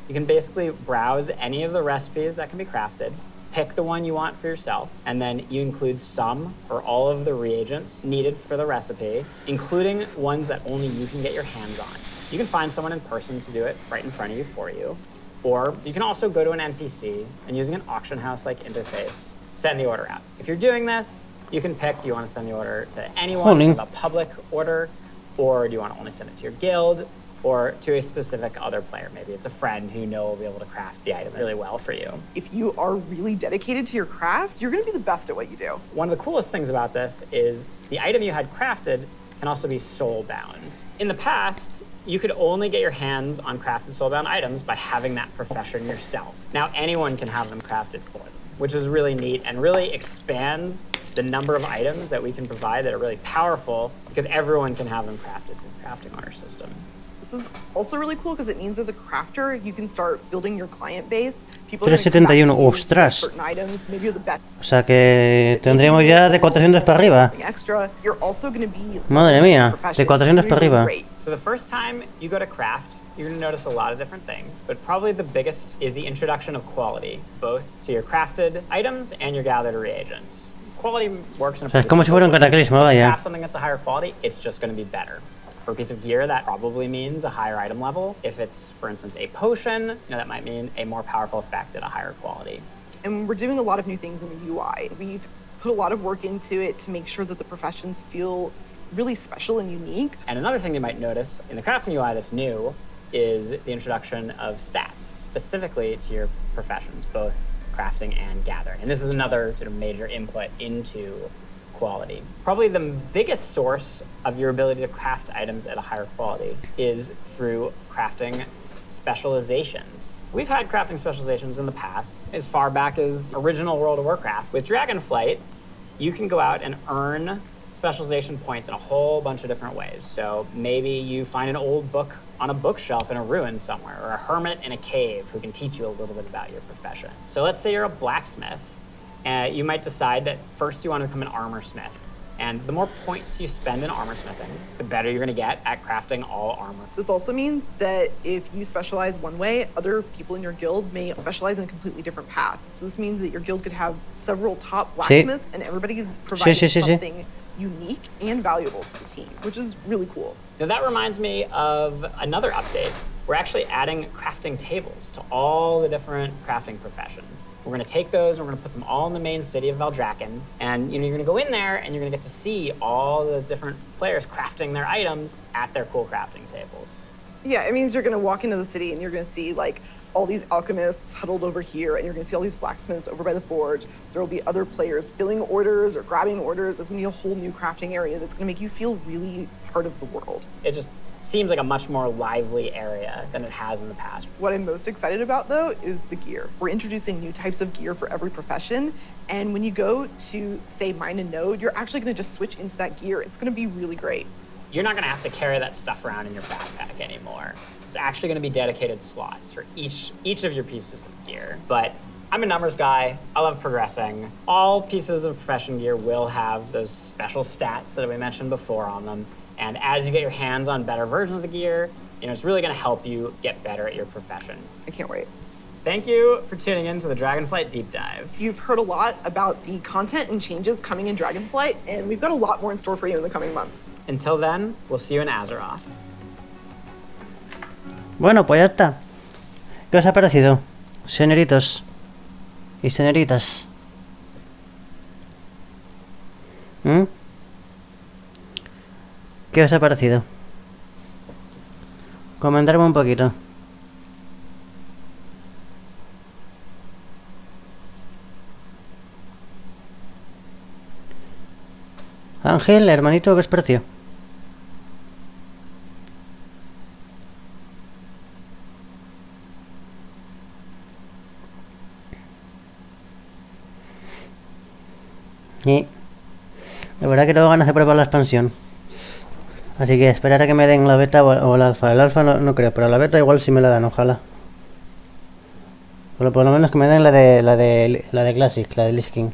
Speaker 22: You can basically browse any of the recipes that can be crafted, pick the one you want for yourself, and then you include some or all of the reagents needed for the recipe, including ones that only you can get your hands on. You can find someone in person to do it right in front of you for you, or you can also go to an NPC and using an auction house-like interface, send the order out. If you're doing this, you can pick, do you want to send the order to anyone, to a public order, or do you want to only send it to your guild, or to a specific other player. Maybe it's a friend who you know will be able to craft the item really well for you.
Speaker 21: If you are really dedicated to your craft, you're going to be the best at what you do.
Speaker 22: One of the coolest things about this is the item you had crafted can also be soul-bound. In the past, you could only get your hands on crafted soul-bound items by having that profession yourself. Now anyone can have them crafted for them, which is really neat and really expands the number of items that we can provide that are really powerful because everyone can have them crafted in the crafting order system.
Speaker 21: This is also really cool because it means as a crafter, you can start building your client base. People
Speaker 1: 371, ostras.
Speaker 21: certain items, maybe you're the best.
Speaker 1: O sea que tendríamos ya de 400 para arriba.
Speaker 21: Extra, you're also going to be
Speaker 1: Madre mía, de 400 para arriba.
Speaker 22: So the first time you go to craft, you're going to notice a lot of different things, but probably the biggest is the introduction of quality, both to your crafted items and your gathered reagents. Quality works in a
Speaker 1: O sea, es como si fuera un cataclismo,
Speaker 22: If you
Speaker 1: vaya.
Speaker 22: craft something that's a higher quality, it's just going to be better. For a piece of gear, that probably means a higher item level. If it's, for instance, a potion, that might mean a more powerful effect at a higher quality.
Speaker 21: And we're doing a lot of new things in the UI. We've put a lot of work into it to make sure that the professions feel really special and unique.
Speaker 22: And another thing you might notice in the crafting UI that's new is the introduction of stats, specifically to your professions, both crafting and gathering. And this is another sort of major input into quality. Probably the biggest source of your ability to craft items at a higher quality is through crafting specializations. We've had crafting specializations in the past, as far back as original World of Warcraft. With Dragonflight, you can go out and earn specialization points in a whole bunch of different ways. So maybe you find an old book on a bookshelf in a ruin somewhere, or a hermit in a cave who can teach you a little bit about your profession. So let's say you're a blacksmith. You might decide that first you want to become an armor smith. And the more points you spend in armor smithing, the better you're going to get at crafting all armor.
Speaker 21: This also means that if you specialize one way, other people in your guild may specialize in a completely different path. So this means that your guild could have several top blacksmiths and everybody's providing something unique and valuable to the team, which is really cool.
Speaker 22: Now that reminds me of another update. We're actually adding crafting tables to all the different crafting professions. We're going to take those and we're going to put them all in the main city of Valdrakken. And you're going to go in there and you're going to get to see all the different players crafting their items at their cool crafting tables.
Speaker 21: Yeah, it means you're going to walk into the city and you're going to see like all these alchemists huddled over here, and you're going to see all these blacksmiths over by the forge. There will be other players filling orders or grabbing orders. There's going to be a whole new crafting area that's going to make you feel really part of the world.
Speaker 22: It just seems like a much more lively area than it has in the past.
Speaker 21: What I'm most excited about, though, is the gear. We're introducing new types of gear for every profession, and when you go to, say, mine a node, you're actually going to just switch into that gear. It's going to be really great.
Speaker 22: You're not going to have to carry that stuff around in your backpack anymore. There's actually going to be dedicated slots for each of your pieces of gear. But I'm a numbers guy. I love progressing. All pieces of profession gear will have those special stats that we mentioned before on them. And as you get your hands on better versions of the gear, it's really going to help you get better at your profession.
Speaker 21: I can't wait.
Speaker 22: Thank you for tuning in to the Dragonflight Deep Dive.
Speaker 21: You've heard a lot about the content and changes coming in Dragonflight, and we've got a lot more in store for you in the coming months.
Speaker 22: Until then, we'll see you in Azeroth.
Speaker 1: Bueno, pues ya está. ¿Qué os ha parecido, señoritos y señoritas? ¿Qué os ha parecido? Comentarme un poquito. Ángel, hermanito, ¿qué os pareció? Y la verdad que tengo ganas de probar la expansión. Así que esperar a que me den la beta o el alfa. El alfa no creo, pero la beta igual sí me la dan, ojalá. Por lo menos que me den la de Classic, la de Lich King.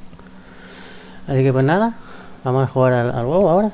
Speaker 1: Así que pues nada, vamos a jugar al WoW ahora.